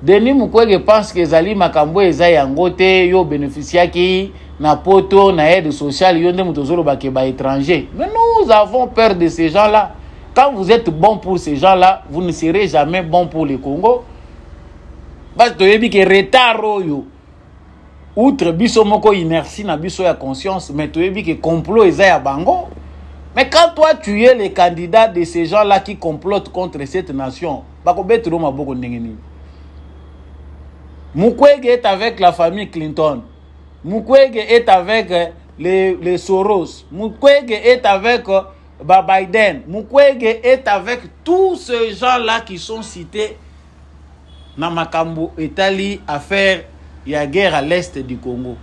Denis Mukwege pense que Zali Makambo eza yango te yo bénéficiaki na poto na aide sociale yonde mutozolo bakeba étranger. Mais nous avons peur de ces gens-là. Quand vous êtes bon pour ces gens-là, vous ne serez jamais bon pour le Congo. Parce que yebi que retard yo outre biso moko inertie na biso ya conscience, mais tu yebi que complot eza ya bango. Mais quand toi tu es le candidat de ces gens-là qui complotent contre cette nation, bakobetro maboko ndengeni. Mukwege est avec la famille Clinton. Mukwege est avec les Soros. Mukwege est avec Biden. Mukwege est avec tous ces gens-là qui sont cités dans Makambo Etali à faire la guerre à l'est du Congo.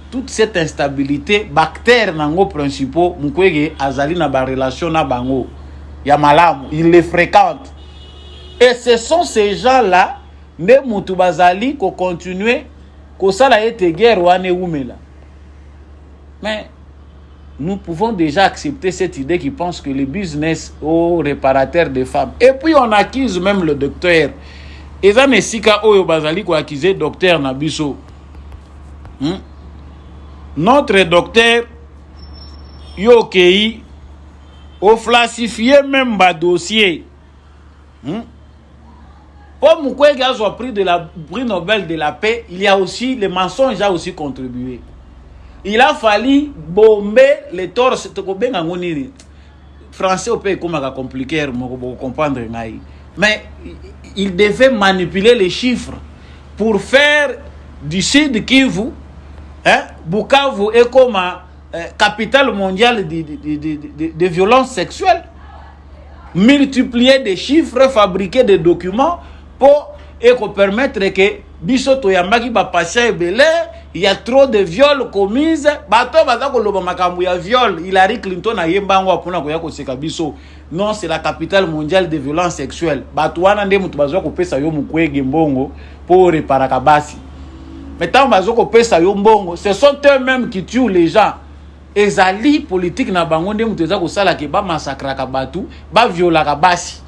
Toute cette instabilité, bactères nango principaux, Mukwege azali na ba relation na bango. Ya malamu, il les fréquente. Et ce sont ces gens-là ne mutu bazali ko continuer ko sala ete guerre wane umela. Mais nous pouvons déjà accepter cette idée qui pense que le business au réparateur des femmes. Et puis on accuse même le docteur. Eza mesika oyo bazali ko accuser docteur Nabiso. Notre docteur Yokei au falsifié même ba dossier. Pour Mukwege a pris de la prix Nobel de la paix, il y a aussi le mensonge a aussi contribué. Il a fallu bomber les torts. Français au pays comme compliqué pour comprendre. Mais il devait manipuler les chiffres pour faire du Sud Kivu, Bukavu est comme capitale mondiale de violences sexuelles. Multiplier des chiffres, fabriquer des documents pour permettre que Bisoto Yambaki ba passer belé, il y a trop de viols commis. Bato bazako loba makambu ya viol. Hillary Clinton a yembango apuna ko yako seka biso. Non, c'est la capitale mondiale de violences sexuelles. Bato wana nde mutu bazako pesa yo Mukwege mbongo pour réparer kabasi. Mais tant bazako pesa yo mbongo, ce sont eux-mêmes qui tuent les gens. Ezali politique na bango nde mutu ezako sala ke ba massacre ka batu, ba viola kabasi.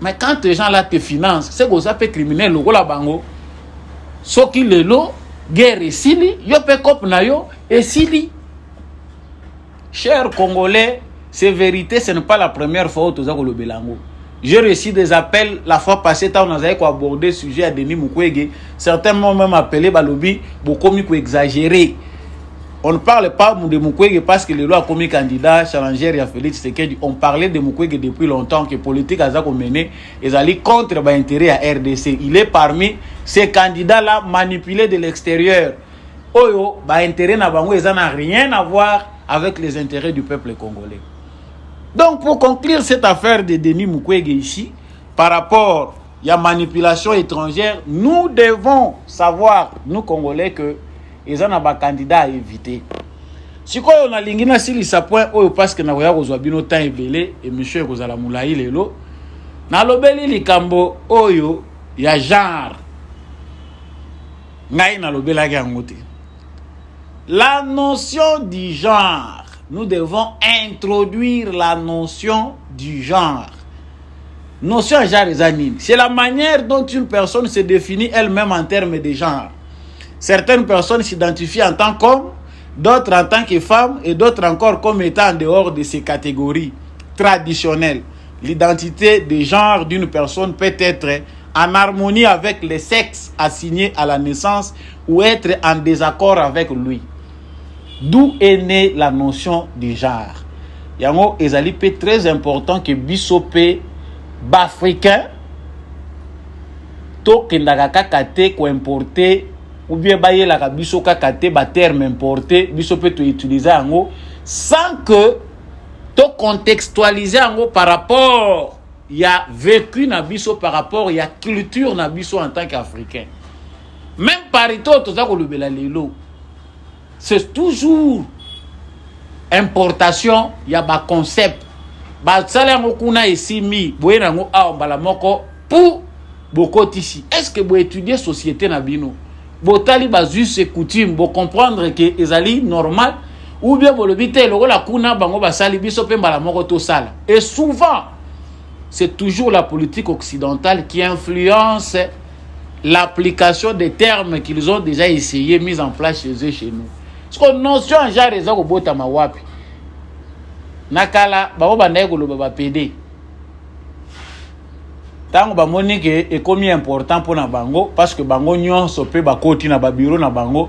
Mais quand les gens là te financent, c'est que ça fait criminel au la bango. Ce qui le lot, guerre et sili, yo pe kop na yo et sili. Chers Congolais, c'est vérité, ce n'est pas la première fois où tu as le Belango. J'ai reçu des appels la fois passée, quand on a abordé le sujet à Denis Mukwege. Certains m'ont même appelé Balobi, beaucoup mieux exagéré. On ne parle pas de Mukwege parce que le loi a commis candidat challenger à Félix Tshisekedi. On parlait de Mukwege depuis longtemps que politique a mené et allait contre l'intérêt à RDC. Il est parmi ces candidats-là manipulés de l'extérieur. Oyo, intérêt n'a rien à voir avec les intérêts du peuple congolais. Donc pour conclure cette affaire de Denis Mukwege ici, par rapport à la manipulation étrangère, nous devons savoir, nous Congolais, que ils ont un candidat à éviter. Si on a l'ingénieur si ça point parce que na voya kozwa bino temps ebele et monsieur kozala mulayi lelo na lobeli likambo oyo ya genre ngai na lobela ga ngote. La notion du genre, nous devons introduire la notion du genre. Notion genre zanine, c'est la manière dont une personne se définit elle-même en termes de genre. Certaines personnes s'identifient en tant qu'homme, d'autres en tant que femme et d'autres encore comme étant en dehors de ces catégories traditionnelles. L'identité de genre d'une personne peut être en harmonie avec le sexe assigné à la naissance ou être en désaccord avec lui. D'où est née la notion de genre. Yango ezali pe très important que bisope bafricain to kendaka kakate ko importer ou bien baye la biso kakate ba terme importé biso peut utiliser yango sans que to contextualiser yango par rapport ya vécu na biso, par rapport ya culture na biso en tant qu'Africain. Même parito toza ko lobela lelo, c'est toujours importation ya ba concept ba sala yango kuna esimi boye nango a mbala moko pour bokotisi. Est-ce que bo étudier société na bino, bo tali ba us et coutume, bo comprendre que ezali normal, ou bien bo lobite lokola kuna bango ba sali biso pe mbala moko to sala. Et souvent c'est toujours la politique occidentale qui influence l'application des termes qu'ils ont déjà essayé mis en place chez eux, chez nous. Parce que notion en genre eza ko bota mawapi nakala bango bandaye koloba ba PD tango ba moni ke ekomi important pour na bango, parce que bango nyonso pe bakoti na ba bureau na bango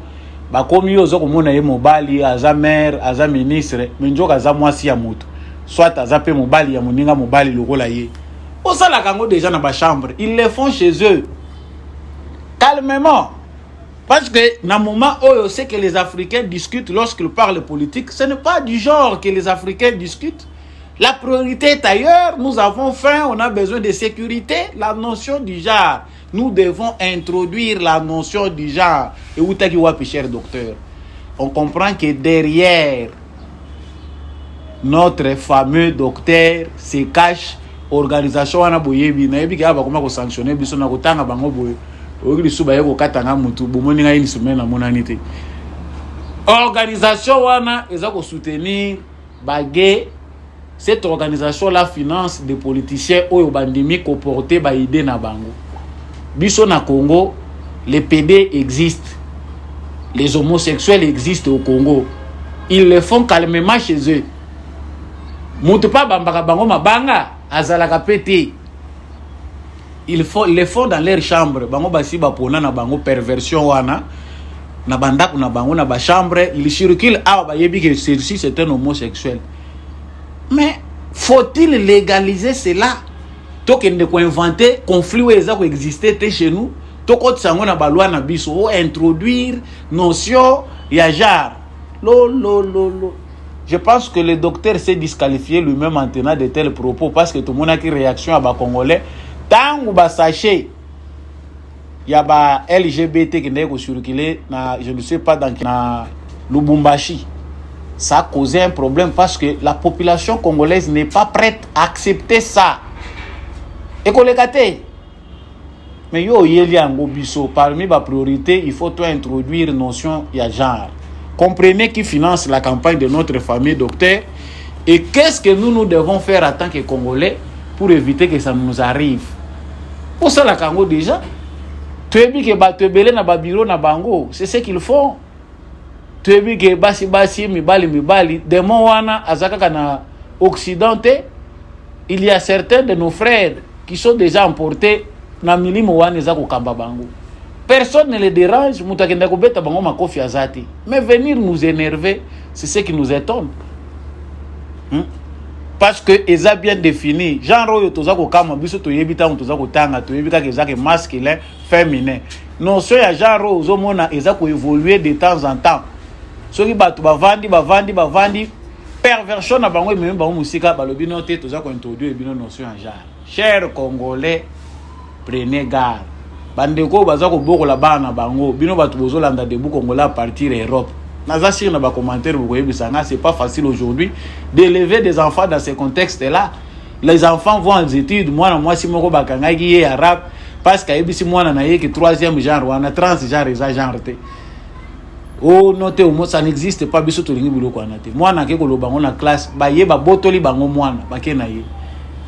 bakomi ozo komona ye mobali aza maire aza ministre menjoka aza mwasi ya mutu, soit aza pe mobali ya moninga mobali lokola ye osala kango déjà na ba chambre. Ils le font chez eux calmement, parce que dans le moment où on sait que les Africains discutent lorsqu'ils parlent politique, ce n'est pas du genre que les Africains discutent. La priorité est ailleurs. Nous avons faim, on a besoin de sécurité. La notion du genre, nous devons introduire la notion du genre. Et où t'as dit, cher docteur, on comprend que derrière notre fameux docteur se cache organisation wana boyebi na yebi ka ba comment ko sanctionner biso na kotanga bango boye okili suba yeko katanga mutu bomoni nga ini semaine na monanité. Organisation wana eza ko soutenir bagé. Cette organisation la finance des politiciens oyo bandimi ko porter ba idée na bango. Biso na Congo, les PD existent. Les homosexuels existent au Congo. Ils le font calmement chez eux. Mutu pa bambaka bango mabanga azalaka pété. Ils le font dans leur chambre. Bango basi bapona na bango perversion wana na bandaku na bango na ba chambre, il circule ah ba yebi que ceci c'est un homosexuel. Mais faut-il légaliser cela? Tokende ko inventer conflit où eza ko exister chez nous. Toko tsango na balwa na biso o introduire notion ya genre. Lo. Je pense que le docteur s'est disqualifié lui-même en tenant de tels propos, parce que tout le monde a une réaction à ba Congolais. Tant ou ba sachet, il y a ba LGBT qui n'est pas circulé, je ne sais pas dans Lubumbashi. Ça a causé un problème parce que la population congolaise n'est pas prête à accepter ça. Et qu'on les gâte. Mais yo yeli ango biso, parmi ma priorité, il faut toi introduire notion ya genre. Comprenez qui finance la campagne de notre famille docteur et qu'est-ce que nous devons faire en tant que Congolais pour éviter que ça nous arrive. Pour ça la Congo déjà, tu es bien que batebele na babiro na bango, c'est ce qu'ils font. Tu es bien que basi mibali demo wana azaka na occidenté, il y a certains de nos frères qui sont déjà emportés na milimo wana ezako kamba bango. Personne ne les dérange, mutakenda kobeta bango makofi azati. Mais venir nous énerver, c'est ce qui nous étonne. Parce que eza bien défini. Genre oyo toza ko kama biso to yebita on toza ko tanga to yebita que eza que masculin, féminin. Non so ya genre ozo mona eza ko évoluer de temps en temps. Soki batu bavandi perversion na bango même bango musika balobi no te toza ko introduire bino notion en genre. Chers Congolais, prenez garde. Bandeko baza ko bokola bana bango bino batu bozolanda debu Congolais à partir Europe. Naza sur na ba commentaire vous voyez bisanga, c'est pas facile aujourd'hui d'élever des enfants dans ces contextes là. Les enfants vont aux études, moi si moko bakanga ki arabe parce que ebisi moi na ye que troisième genre wana trans genre eza genre te. Oh noté au ça n'existe pas biso to lingi biloko wana te. Moi na ke ko lobango na classe ba ye ba botoli bango mwana ba ke na ye.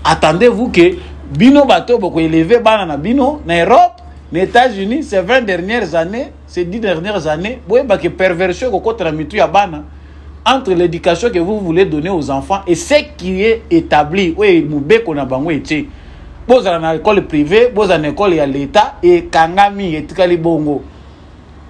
Attendez-vous que bino bato boko élever bana na bino na Europe, les États-Unis, ces 20 dernières années, ces 10 dernières années, vous voyez que perversion entre l'éducation que vous voulez donner aux enfants et ce qui est établi. Oui, moubé qu'on a bango été. Vous avez une école privée, vous avez une école à l'État et kangami et tikali bongo.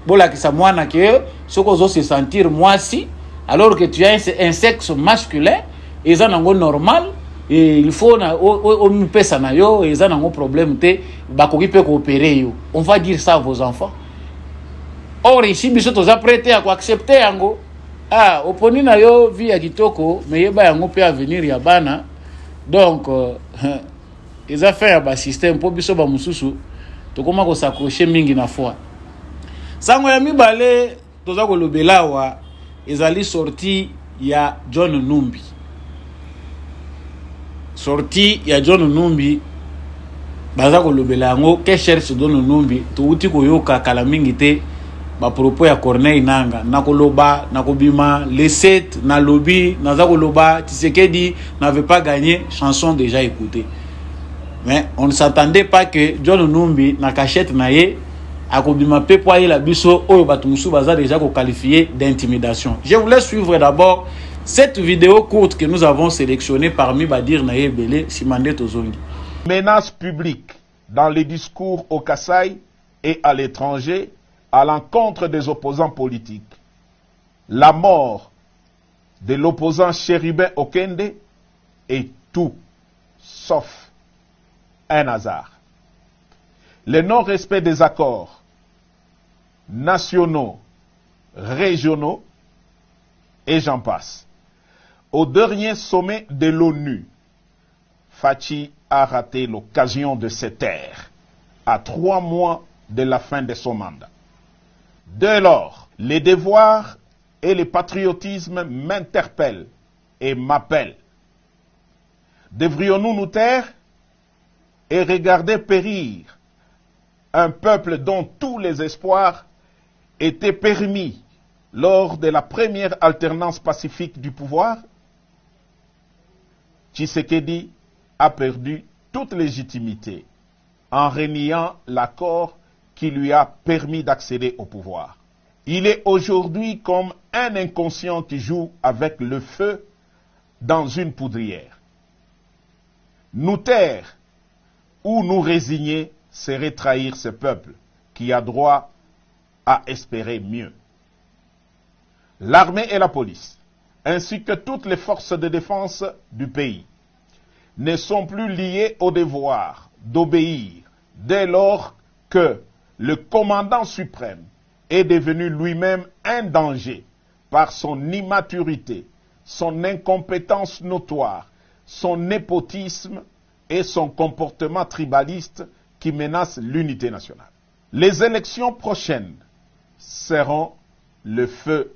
Bon là que ça moi na que ce qu'on se sentir moi si alors que tu as un sexe masculin et ça n'est normal. Et il faut au pesa na yo et ça n'a pas problème te bakoki peut coopérer yo. On va dire ça à vos enfants. Or ici biso toza prêté à accepter yango Ah, oponi na yo vi ya kitoko, mais yeba yango pe avenir ya bana. Donc, eza fait ya ba système po biso ba mususu tokoma ko s'accrocher mingi na foi. Sango ya mibale toza ko lobelawa ezali sorti ya John Numbi. Sorti ya John Numbi baza ko lobela yango ke cherche John Numbi to uti ko yoka kala mingi te ba propos ya Corneille Nanga nakoloba nakobima les 7 na lobby naza koloba Tshisekedi n'avait pas gagné, chanson déjà écoutée. Mais on ne s'attendait pas que John Numbi na cachette na ye akobima pe po la biso oyo batu musu baza déjà ko qualifié d'intimidation. Je voulais suivre d'abord cette vidéo courte que nous avons sélectionnée parmi Badir Naye Belé Simande Tozongi. Menaces publiques dans les discours au Kasaï et à l'étranger à l'encontre des opposants politiques. La mort de l'opposant Chérubin Okende est tout sauf un hasard. Le non-respect des accords nationaux, régionaux, et j'en passe. Au dernier sommet de l'ONU, Fachi a raté l'occasion de se taire à 3 mois de la fin de son mandat. Dès lors, les devoirs et le patriotisme m'interpellent et m'appellent. Devrions-nous nous taire et regarder périr un peuple dont tous les espoirs étaient permis lors de la première alternance pacifique du pouvoir? Tshisekedi a perdu toute légitimité en reniant l'accord qui lui a permis d'accéder au pouvoir. Il est aujourd'hui comme un inconscient qui joue avec le feu dans une poudrière. Nous taire ou nous résigner serait trahir ce peuple qui a droit à espérer mieux. L'armée et la police, ainsi que toutes les forces de défense du pays, ne sont plus liées au devoir d'obéir dès lors que le commandant suprême est devenu lui-même un danger par son immaturité, son incompétence notoire, son népotisme et son comportement tribaliste qui menace l'unité nationale. Les élections prochaines seront le feu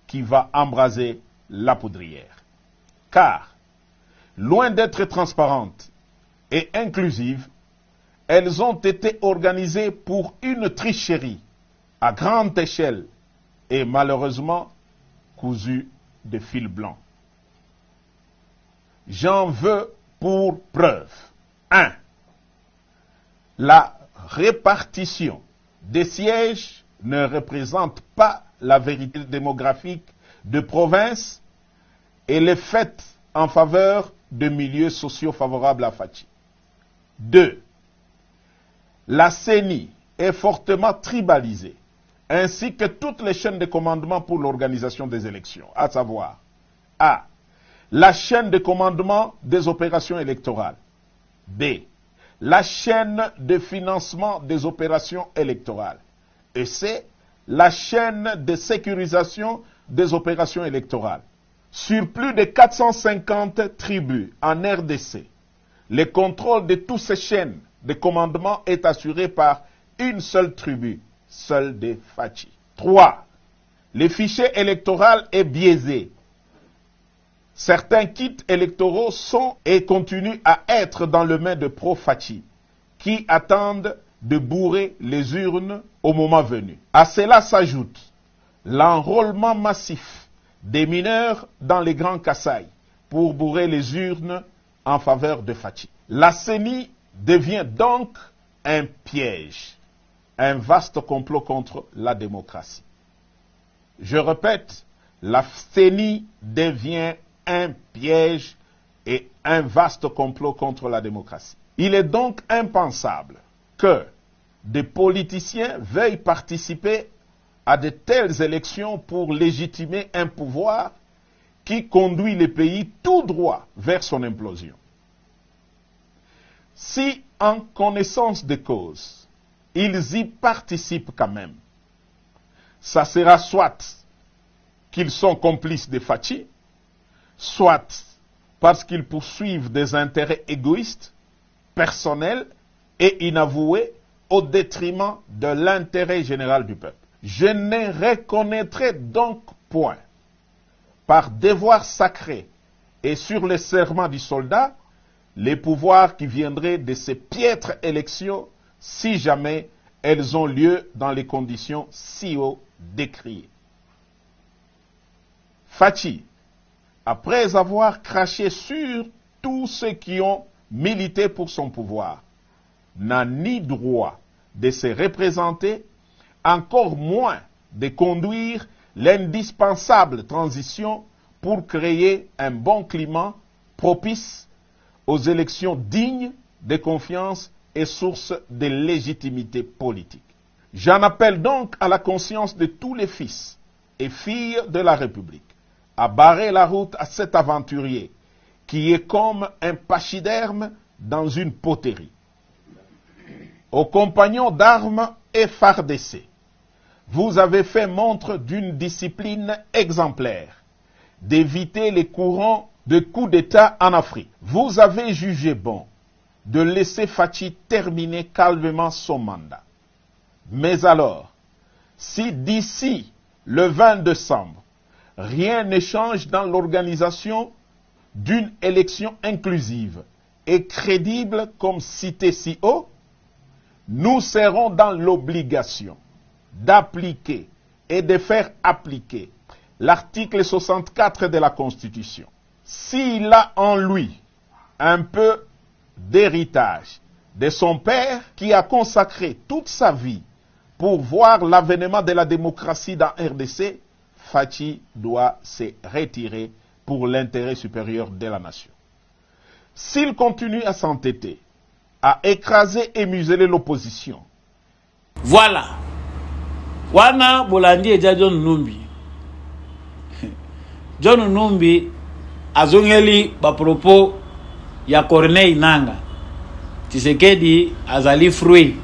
qui va embraser la poudrière. Car, loin d'être transparentes et inclusives, elles ont été organisées pour une tricherie à grande échelle et malheureusement cousues de fil blanc. J'en veux pour preuve. 1. La répartition des sièges ne représente pas la vérité démographique de province et les faits en faveur de milieux sociaux favorables à Fachi. 2. La CENI est fortement tribalisée, ainsi que toutes les chaînes de commandement pour l'organisation des élections, à savoir A. La chaîne de commandement des opérations électorales. B. La chaîne de financement des opérations électorales. Et C. La chaîne de sécurisation des opérations électorales. Sur plus de 450 tribus en RDC, le contrôle de toutes ces chaînes de commandement est assuré par une seule tribu, celle des Fachi. 3. Le fichier électoral est biaisé. Certains kits électoraux sont et continuent à être dans les mains de pro-Fachi, qui attendent de bourrer les urnes au moment venu. À cela s'ajoute l'enrôlement massif des mineurs dans les grands Kasaï pour bourrer les urnes en faveur de Fachi. La CENI devient donc un piège, un vaste complot contre la démocratie. Je répète, la CENI devient un piège et un vaste complot contre la démocratie. Il est donc impensable que des politiciens veuillent participer à de telles élections pour légitimer un pouvoir qui conduit le pays tout droit vers son implosion. Si, en connaissance de cause, ils y participent quand même, ça sera soit qu'ils sont complices de Fachi, soit parce qu'ils poursuivent des intérêts égoïstes, personnels et inavoués au détriment de l'intérêt général du peuple. Je ne reconnaîtrai donc point, par devoir sacré et sur le serment du soldat, les pouvoirs qui viendraient de ces piètres élections si jamais elles ont lieu dans les conditions si haut décriées. Fachi, après avoir craché sur tous ceux qui ont milité pour son pouvoir, n'a ni droit de se représenter, encore moins de conduire l'indispensable transition pour créer un bon climat propice aux élections dignes de confiance et source de légitimité politique. J'en appelle donc à la conscience de tous les fils et filles de la République à barrer la route à cet aventurier qui est comme un pachyderme dans une poterie. Aux compagnons d'armes effardés, vous avez fait montre d'une discipline exemplaire, d'éviter les courants de coups d'État en Afrique. Vous avez jugé bon de laisser Fachi terminer calmement son mandat. Mais alors, si d'ici le 20 décembre, rien ne change dans l'organisation d'une élection inclusive et crédible comme cité si haut, nous serons dans l'obligation d'appliquer et de faire appliquer l'article 64 de la Constitution. S'il a en lui un peu d'héritage de son père qui a consacré toute sa vie pour voir l'avènement de la démocratie dans RDC, Fachi doit se retirer pour l'intérêt supérieur de la nation. S'il continue à s'entêter, à écraser et museler l'opposition. Voilà. Wana Bolandi et John Numbi. John Numbi azongeli ba propos ya Corneille Nanga. Tshisekedi azali fruit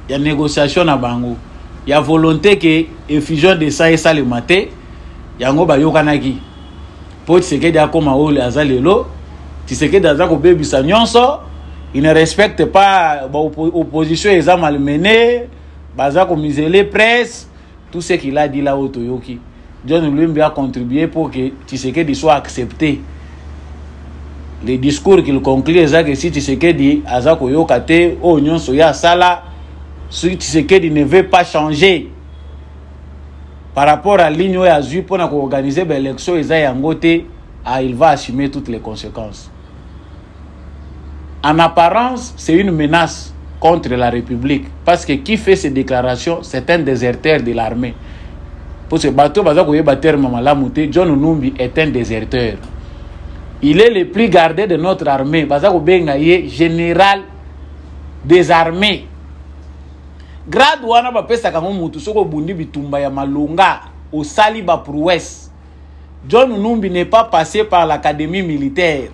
ya négociation na bango. Ya volonté que effusion de ça et ça le matin yango ba yokanaki. Po Tshisekedi akoma ole azalelo. Tshisekedi azako bebisa nyonso. Il ne respecte pas l'opposition, ils ont malmené, ils ont misé presse, tout ce qu'il a dit là au Toyoki. John Lumbi a contribué pour que Tshisekedi soit accepté. Les discours qu'il conclut, c'est que si Tshisekedi a Yokate, Onyon Soya Sala, si Tshisekedi ne veut pas changer par rapport à l'Union Azur pour organiser l'élection, il va assumer toutes les conséquences. En apparence, c'est une menace contre la République. Parce que qui fait ces déclarations, c'est un déserteur de l'armée. Pour ce bateau, John Numbi est un déserteur. Il est le plus gardé de notre armée. Général des armées. Grade wana bapesa kango mutu soko bundi bitumba ya malonga au saliba prouesse. John Numbi n'est pas passé par l'académie militaire.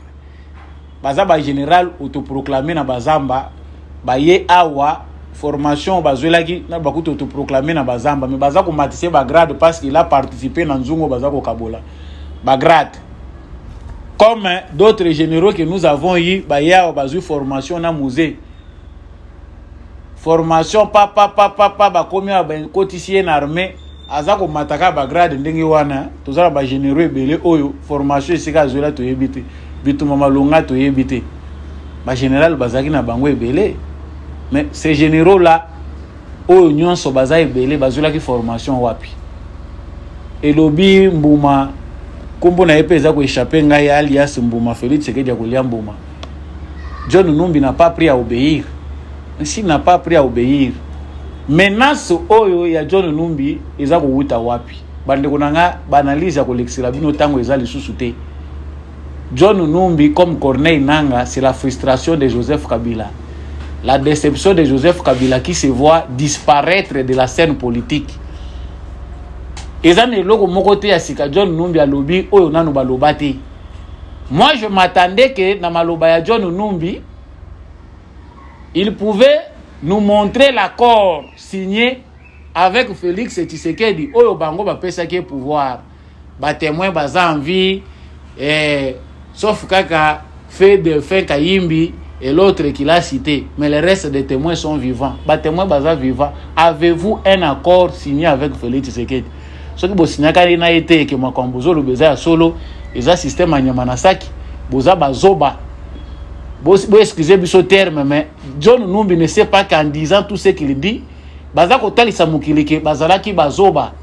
Bazaba général autoproclamé na bazamba baye awa formation bazwelaki na bakuto autoproclamé na bazamba mais bazako matise ba grade parce qu'il a participé na nzungo bazako kabola ba grade comme d'autres généraux que nous avons eu baye awa bazu formation na musée formation papa ba komi ba cotisien na armée azako mataka ba grade ndenge wana tozala ba généraux ebele oyo formation esika azwela to yebite bituma malonga to yebite ba général bazaki na bango ebele mais ces généraux là oyo nyonso baza ebele bazula ki formation wapi elobi mbuma kombo na epeza ko échapper ngai alias mbuma Félix Tshisekedi kolia mbuma. John Numbi n'a pas pris à obéir. S'il n'a pas pris à obéir, menace oyo ya John Numbi eza ko wuta wapi bande konanga banalize ko lexila bino tango eza lisusu te. John Numbi comme Corneille Nanga, c'est la frustration de Joseph Kabila. La déception de Joseph Kabila qui se voit disparaître de la scène politique. Ezane loko mokote ya sika John Numbi a lobby oyo nanu balobate. Moi je m'attendais que na maloba ya John Numbi il pouvait nous montrer l'accord signé avec Félix Tshisekedi oyo bango ba pesa ke pouvoir. ba témoin baza en vie sauf kaka fait de fin Kayimbi et l'autre qui l'a cité, mais les restes des témoins sont vivants. Ba témoin baza vivant. Avez-vous un accord signé avec Félix Tshisekedi? Ce que vous signez quand il a été que ma combozo le beza solo, ils a système à Nyamanasaki, boza bazoba. Vous excusez biso terme, mais John Numbi ne sait pas qu'en disant tout ce qu'il dit, baza kotali samukilike, bazala ki bazoba.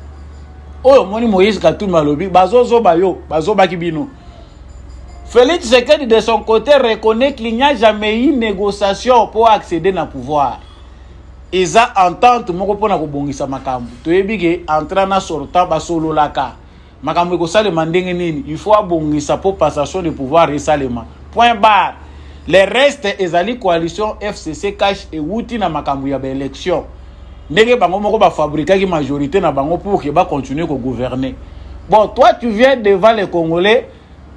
Oh, moni Moïse Katumbi malobi, bazoba yo, bazoba kibino. Félix Tshisekedi de son côté reconnaît qu'il n'y a jamais eu négociation pour accéder au pouvoir. Ils ont entente moko pona ko bongisa makambo. Toyebi ke entrana sortant ba solo laka. Makambo ko sale mandenge nini, il faut abongisa pour passation de pouvoir et salema. Point barre. Les restes ezali coalition FCC cash et wuti na makambo ya ba élection. Ndenge bango moko ba fabriquer ki majorité na bango pour que ba continuer ko gouverner. Bon, toi tu viens devant les Congolais,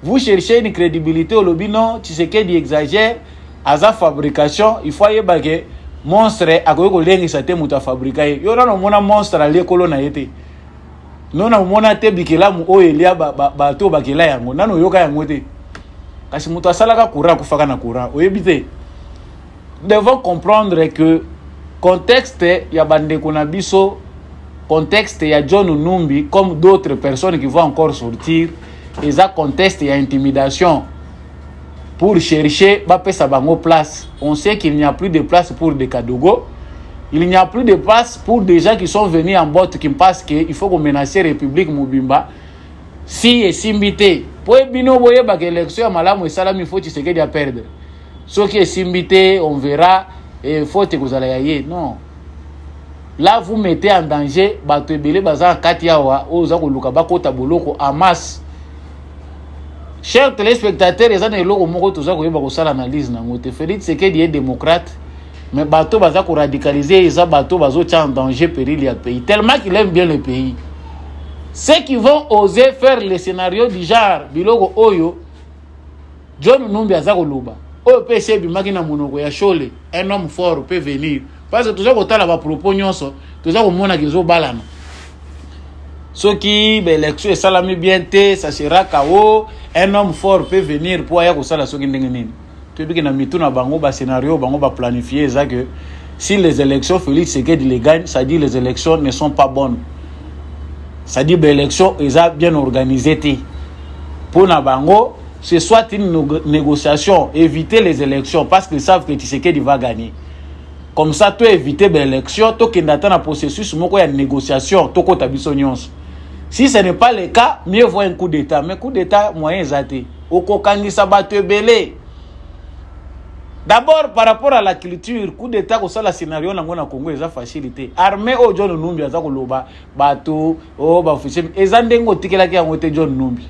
vous cherchez une crédibilité au lobby non, Tshisekedi exagère à sa fabrication, il faut y baguer monstre akoyo ko lengisa te muta fabrika ye. Yo na mona monstre ali ekolo na yete. Non na mona te bikela mu o elia ba to bakela yango. Nano yoka yango te. Kasi muta salaka courant kufaka na courant. Oyebite. Devons comprendre que contexte ya bandeko na biso, contexte ya John Numbi comme d'autres personnes qui vont encore sortir, et ça contexte ya intimidation. Pour chercher bapesa bango place. On sait qu'il n'y a plus de place pour des Kadogo. Il n'y a plus de place pour des gens qui sont venus en botte qui pensent qu'il faut qu'on menace la République Mubimba. Si et simbité. Pour bino boye bak élection à malamu et salam il faut Tshisekedi à perdre. Ce qui est simbité, on verra et faut que vous allez y aller. Non. Là vous mettez en danger bato ebele baza katiawa oza ko luka bakota boloko en masse. Chers téléspectateurs, les années loko moko toza ko yeba ko sala analyse na ngote. Félix Tshisekedi est démocrate, mais bato baza ko radicaliser, ils bato bazo tia en danger péril ya pays tellement qu'il aime bien le pays. Ceux qui vont oser faire le scénario du genre biloko oyo John Numbi aza ko luba. Oyo PC bimaki na monoko ya Chole, un homme fort peut venir. Parce que toza ko tala ba propos nyonso, toza ko mona kizo balana. Ce qui l'élection est salami bien té, ça sera KO. Un homme fort peut venir pour aller au sala soki ndenge nini. Tu sais que na mitu na bango ba scénario bango ba planifier ça que si les élections Félix Tshisekedi les gagne, ça dit les élections ne sont pas bonnes. Ça dit les élections ils a bien organisé té. Pour na bango, c'est soit une négociation, éviter les élections parce qu'ils savent que Tshisekedi va gagner. Comme ça tu éviter les élections, to kendata na processus moko ya négociation, to ko tabiso nyonso. Si ce n'est pas le cas, mieux vaut un coup d'état. Mais coup d'état, moyen zaté. Oko kangisa bato belé. D'abord, par rapport à la culture, coup d'état, ko sala scénario na ngona Congo, eza facilité. Armée o John Numbi, aza ko loba, bato, o ba officier, eza ndengo tikela ki yangote John Numbi.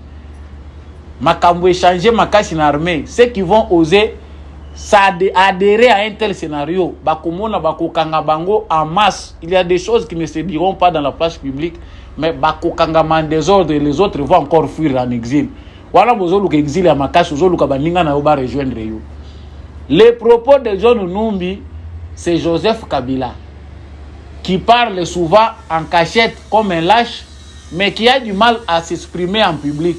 Makambo échanger makasi na armée. Ceux qui vont oser adhérer à un tel scénario, bakomona bakokanga bango en masse. Il y a des choses qui ne se diront pas dans la place publique. Mais bakokangama en désordre et les autres vont encore fuir en exil. Voilà bozoluka exil ya makasi bozoluka baninga na yo ba rejoindre yo. Les propos de John Numbi, c'est Joseph Kabila qui parle souvent en cachette comme un lâche, mais qui a du mal à s'exprimer en public.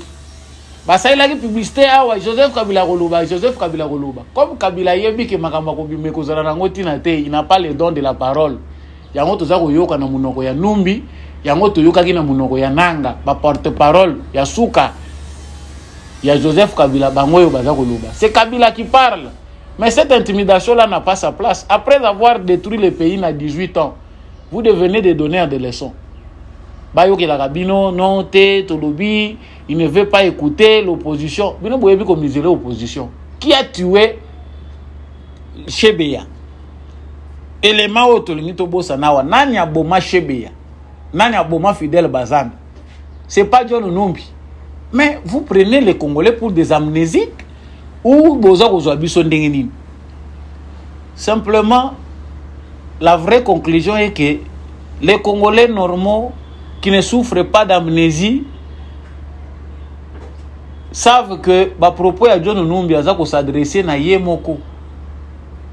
Basa il a une publicité awa Joseph Kabila Goloba, Joseph Kabila Goloba. Comme Kabila yebi ke makamba ko bime ko zala nango tina te, il n'a pas le don de la parole. Yango toza ko yoka na munoko ya Numbi. Yango toyoka kina munoko ya nanga ba porte-parole ya suka ya Joseph Kabila bangoyo baza koloba. C'est Kabila qui parle. Mais cette intimidation là n'a pas sa place. Après avoir détruit le pays à 18 ans, vous devenez des donneurs de leçons. Bayoki la Bino non te tolobi, il ne veut pas écouter l'opposition. Bino boyebi comme miser l'opposition. Qui a tué Shebeya? Élément autolingi to bossa nawa nani aboma Shebeya? Nani aboma Fidèle Bazan? C'est pas John Numbi. Mais vous prenez les Congolais pour des amnésiques ou boza kozwa biso ndenge nini? Simplement, la vraie conclusion est que les Congolais normaux qui ne souffrent pas d'amnésie savent que ba propos ya John Numbi aza ko s'adresser na yemoko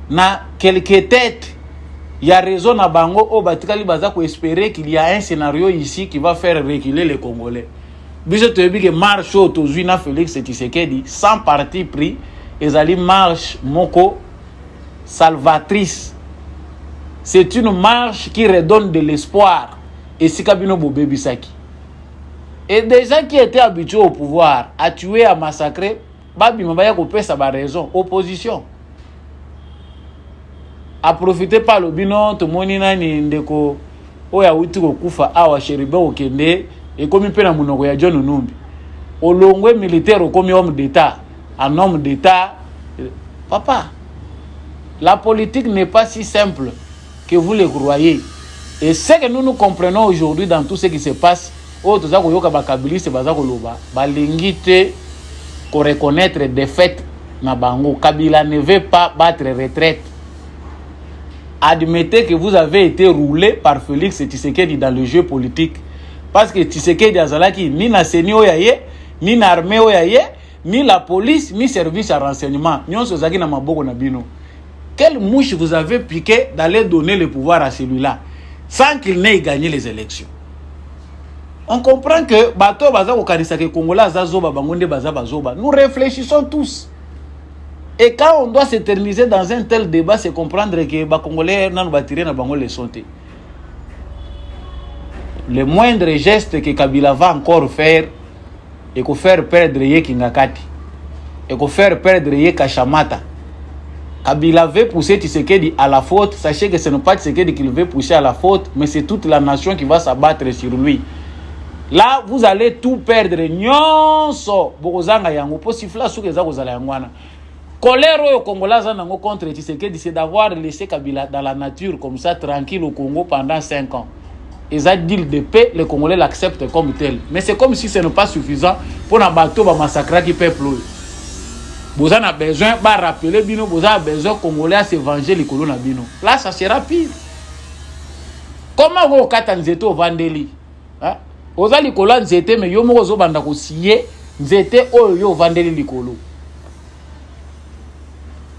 na quelques têtes. Il y a raison à Bango au Batikali Baza pour espérer qu'il y a un scénario ici qui va faire reculer les Congolais. biso toyebi ke marche oyo tozwi na Félix Tshisekedi sans parti pris ezali marche moko salvatrice. C'est une marche qui redonne de l'espoir et si kabino bobebisaki. Et des gens qui étaient habitués au pouvoir à tuer, à massacrer, babi mabaya kopesa ba raison opposition. A profiter par le bino to monina ni ndeko oya uti ko kufa awa sheribe okende et comme pena munoko ya John Numbi. Olongwe militaire comme homme d'état, un homme d'état. Papa, la politique n'est pas si simple que vous le croyez. Et ce que nous comprenons aujourd'hui dans tout ce qui se passe, autres za koyoka bakabiliste baza koloba, balingi te ko reconnaître défaite na bango. Kabila ne veut pas battre retraite. Admettez que vous avez été roulé par Félix Tshisekedi dans le jeu politique. Parce que Tshisekedi azalaki ni na seni oyaye, ni na armée oyaye, ni la police, ni service à renseignement. Nyonso zaki na maboko na bino. Quelle mouche vous avez piqué d'aller donner le pouvoir à celui-là sans qu'il n'ait gagné les élections? On comprend que bato baza ko kanisa ke Congolais azazoba bangonde baza bazoba. Nous réfléchissons tous. Et quand on doit s'éterniser dans un tel débat, c'est comprendre que les Congolais n'ont pas tiré na bango les santé. Le moindre geste que Kabila va encore faire et que faire perdre Ye Kingakati et que faire perdre Ye Kashamata. Kabila veut pousser Tshisekedi à la faute. Sachez que ce n'est pas Tshisekedi qui le veut pousser à la faute, mais c'est toute la nation qui va s'abattre sur lui. Là, vous allez tout perdre. Nyonso bokozanga yango po sifla suke za kozala yangwana. Colère au Congolais contre Tshisekedi, c'est d'avoir laissé Kabila dans la nature comme ça tranquille au Congo pendant 5 ans. Et ça deal de paix, les Congolais l'acceptent comme tel. Mais c'est comme si ce n'est pas suffisant pour un bateau va massacrer qui peuple. Vous avez besoin de rappeler bino, vous avez besoin Congolais à se venger les colons à bino. Là, ça sera pire. Comment vous avez au Vandeli? Vous avez les colons nzete, mais vous avez aussi nzete au Vandeli les colons.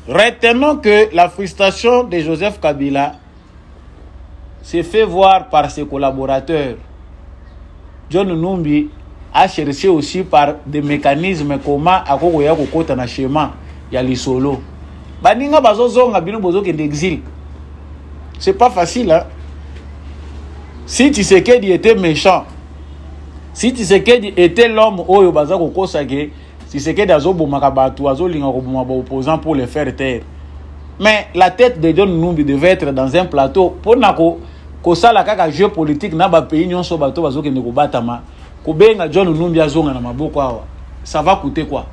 Retenons que la frustration de Joseph Kabila s'est fait voir par ses collaborateurs. John Numbi a cherché aussi par des mécanismes comment akokoya kokota na schéma ya lisolo. Baninga bazozonga bino bozo ke d'exil. C'est pas facile hein. Si Tshisekedi était méchant, si Tshisekedi était l'homme oyo baza kokosa ke Tshisekedi azobomaka batu azolinga koboma ba opposants pour les faire taire. Mais la tête de John Numbi devait être dans un plateau pour nako kosala kaka jeu politique na ba pays nyonso bato bazokende kobatama. Kobenga John Numbi azonga na maboko awa. Ça va coûter quoi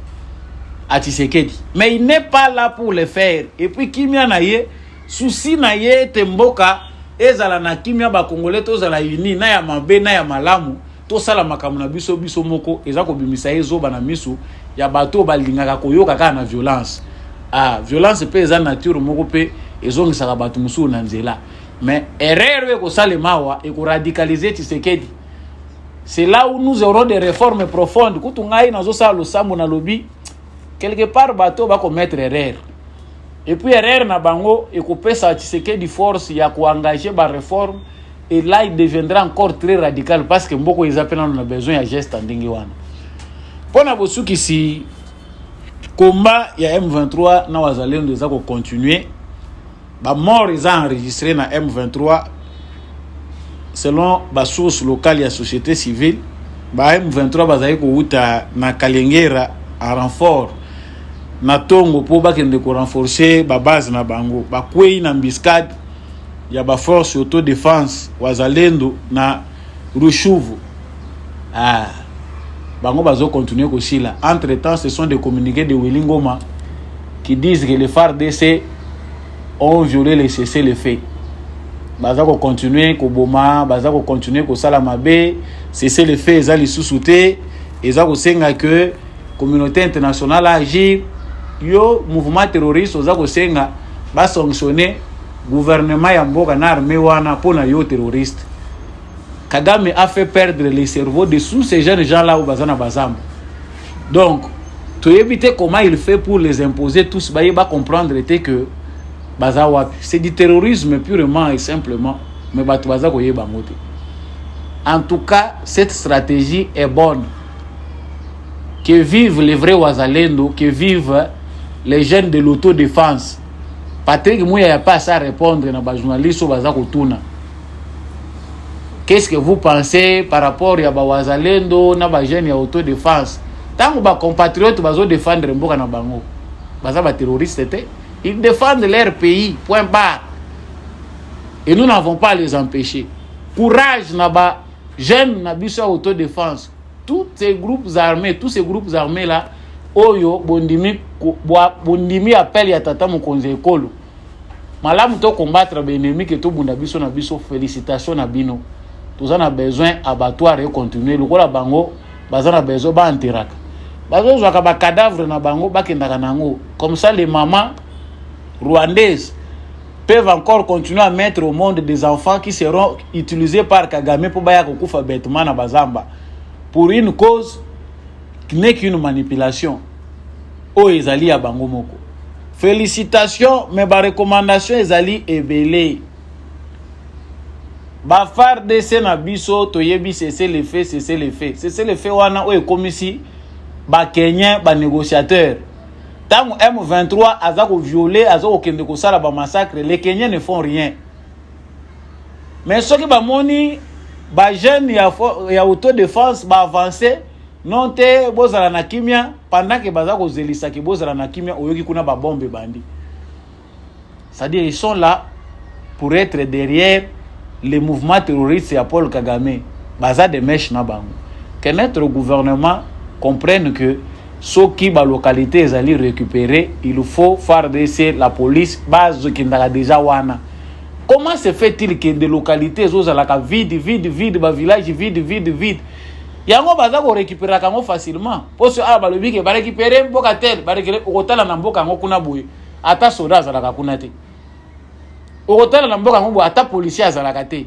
à Tshisekedi? Mais il n'est pas là pour le faire. Et puis kimia na ye, souci na ye temboka ezala na kimia ba Congolais tozala uni na ya mabe na ya malamu. To sala makamu na biso biso moko ezako bimisa ezoba na miso ya bato balingaka koyoka kaka na violence. Violence pe eza nature moko pe ezongisaka bato musu na nzela. Mais erreur ko salemawa et ko radicaliser Tshisekedi. C'est là où nous aurons des réformes profondes. Kutungai nazo sa lo sambo na lobi quelque part bato ba commettre erreur. Et puis erreur na bango et ko pesa Tshisekedi force ya ko engager ba réforme. Et là, il deviendra encore très radical parce que beaucoup ils appellent on a besoin de gestes en dinguiwana. Pour n'abosu qui si combat il y a M23 na wazalendo ils ont continuer. Ba mort ils ont enregistré na M23 selon ba source locale ya société civile. Ba M23 bazali ko uta na Kalengera en renfort na Tongo pour ba kende ko renforcer ba base na bango. Ba kwei na Mbiscade il y a ba force autodéfense wazalendo na Rushuvu. Bango bazo continuer aussi là. Entre-temps, ce sont des communiqués de Willingoma qui disent que les FARDC ont violé les cessez-le-feu. Bazako continuer ko boma, bazako continuer ko salamabe, cessez-le-feu ezali sous-souté, ezako senga que communauté internationale agir, yo mouvement terroriste ozako senga ba sanctionner gouvernement ya mboka na armée wana pona yo terroriste. Kagame a fait perdre les cerveaux de tous ces jeunes gens là au bazana bazambo. Donc, tu éviter comment il fait pour les imposer tous, bah il va comprendre que bazawa c'est du terrorisme purement et simplement, mais batu baza ko yeba moté. En tout cas, cette stratégie est bonne. que vivent les vrais Wazalendo, que vivent les jeunes de l'autodéfense. Patrick Mouya n'a pas à répondre à les journalistes ou à Kotuna. Qu'est-ce que vous pensez par rapport à Wazalendo, na ba jeunes de l'autodéfense? Tant que les compatriotes vont défendre Mboka na bango, les terroristes, ils défendent leur pays, point barre. Et nous n'avons pas à les empêcher. Courage na ba jeunes na biso autodéfense. Tous ces groupes armés là, oyo bondimi appel ya tata mokonzi ekolo. Malamu to combattre ba ennemi que to bunda biso na biso, félicitations na bino. Tous on a besoin abattoir et continuer lokola bango bazana besoin ba antiraka. Bazo zwa ba cadavre na bango bakendaka nango. Comme ça les mamans rwandaises peuvent encore continuer à mettre au monde des enfants qui seront utilisés par Kagame pour baya kokufa bêtement na bazamba. Pour une cause qui n'est qu'une manipulation. Oh, ezali ya bango moko. Félicitations, mais ba recommandation ezali ebele. Ba FARDC na biso toyebi cesser les faits. Cesser les faits wana o ekomisi ba Kenyans ba négociateurs. Tant M23 azako violer, azako kende ko sala ba massacre, les Kenyans ne font rien. Mais ceux qui ba moni ba jeune ya autodéfense ba avancer non te bozala na kimia pendant que baza ko zelisa ki bozala na kimia oyoki kuna ba bombe bandi. C'est-à-dire ils sont là pour être derrière les mouvements terroristes à Paul Kagame. Baza de mèches na bango. Que notre gouvernement comprenne que ceux qui ba localité ezali récupérer, il faut faire descer la police base qui ndaka déjà wana. Comment se fait-il que des localités zozalaka vide, ba village vide. Yango baza ko récupérer kango facilement. Parce que balobi ke ba récupérer mboka tel, ba récupérer okotala na mboka ngo kuna boye. Ata soda zalaka kuna te. Okotala na mboka ngo boye ata policier zalaka te.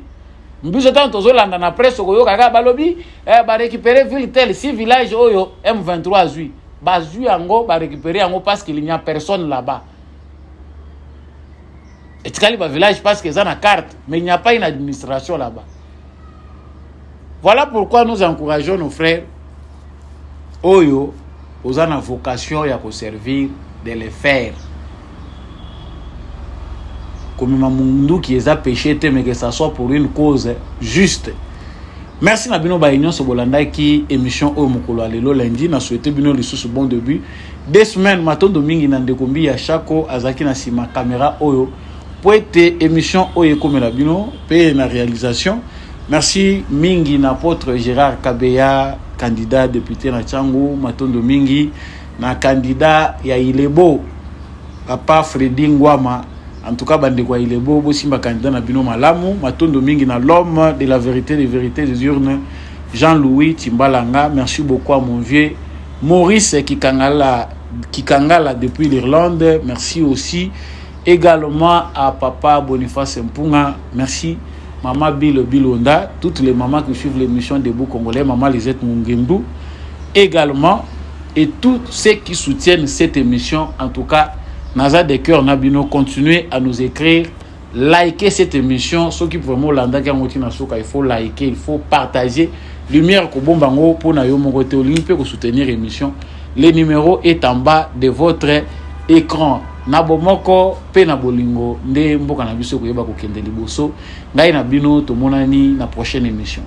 Mbiso tanto zolanda na presse ko yoka balobi ba récupérer ville tel, si village oyo M23 zui. Ba zui yango ba récupérer yango parce qu'il n'y a personne là-bas. Et tu as village parce que ça a une carte, mais il n'y a pas une administration là-bas. Voilà pourquoi nous encourageons nos frères, Oyo, aux en vocation et à servir, de les faire. Comme Mamoundou qui les a péchés, mais que ça soit pour une cause juste. Merci Nabino Baïnion Sobolanda qui émission Oyo Mokolo Alelo lundi. Na souhaité Bino le sous bon début. 2 semaines, Maton Domingue Nandekombi à Chako, Azaki Nasima caméra Oyo. Pour être émission Oyo Komela Bino, paye la réalisation. Merci Mingi n'apôtre Gérard Kabeya, candidat député na Tchango, Matondo Mingi, na candidat ya Ilebo, Papa Freddy Ngwama, en tout cas bande kwa Ilebo, Bosimba candidat na Bino Malamu, Matondo Mingi na l'homme de la vérité, des vérités des urnes, Jean-Louis Timbalanga. Merci beaucoup à mon vieux Maurice Kikangala depuis l'Irlande. Merci aussi également à Papa Boniface Mpunga. Merci Maman Bilonda, toutes les mamans qui suivent l'émission Debout Congolais, Maman Lisette Mungembu également, et tous ceux qui soutiennent cette émission. En tout cas, Naza de Cœur Nabino, continuez à nous écrire, likez cette émission. Ceux qui vraiment l'anda qui ont il faut liker, il faut partager. Lumière Kobombango pour Nayomo Roté Olympe pour soutenir l'émission. Le numéro est en bas de votre écran. Nabomoko pe na bolingo nde mboka na biso koyeba kokende liboso ngai na bino tomonani na prochaine émission.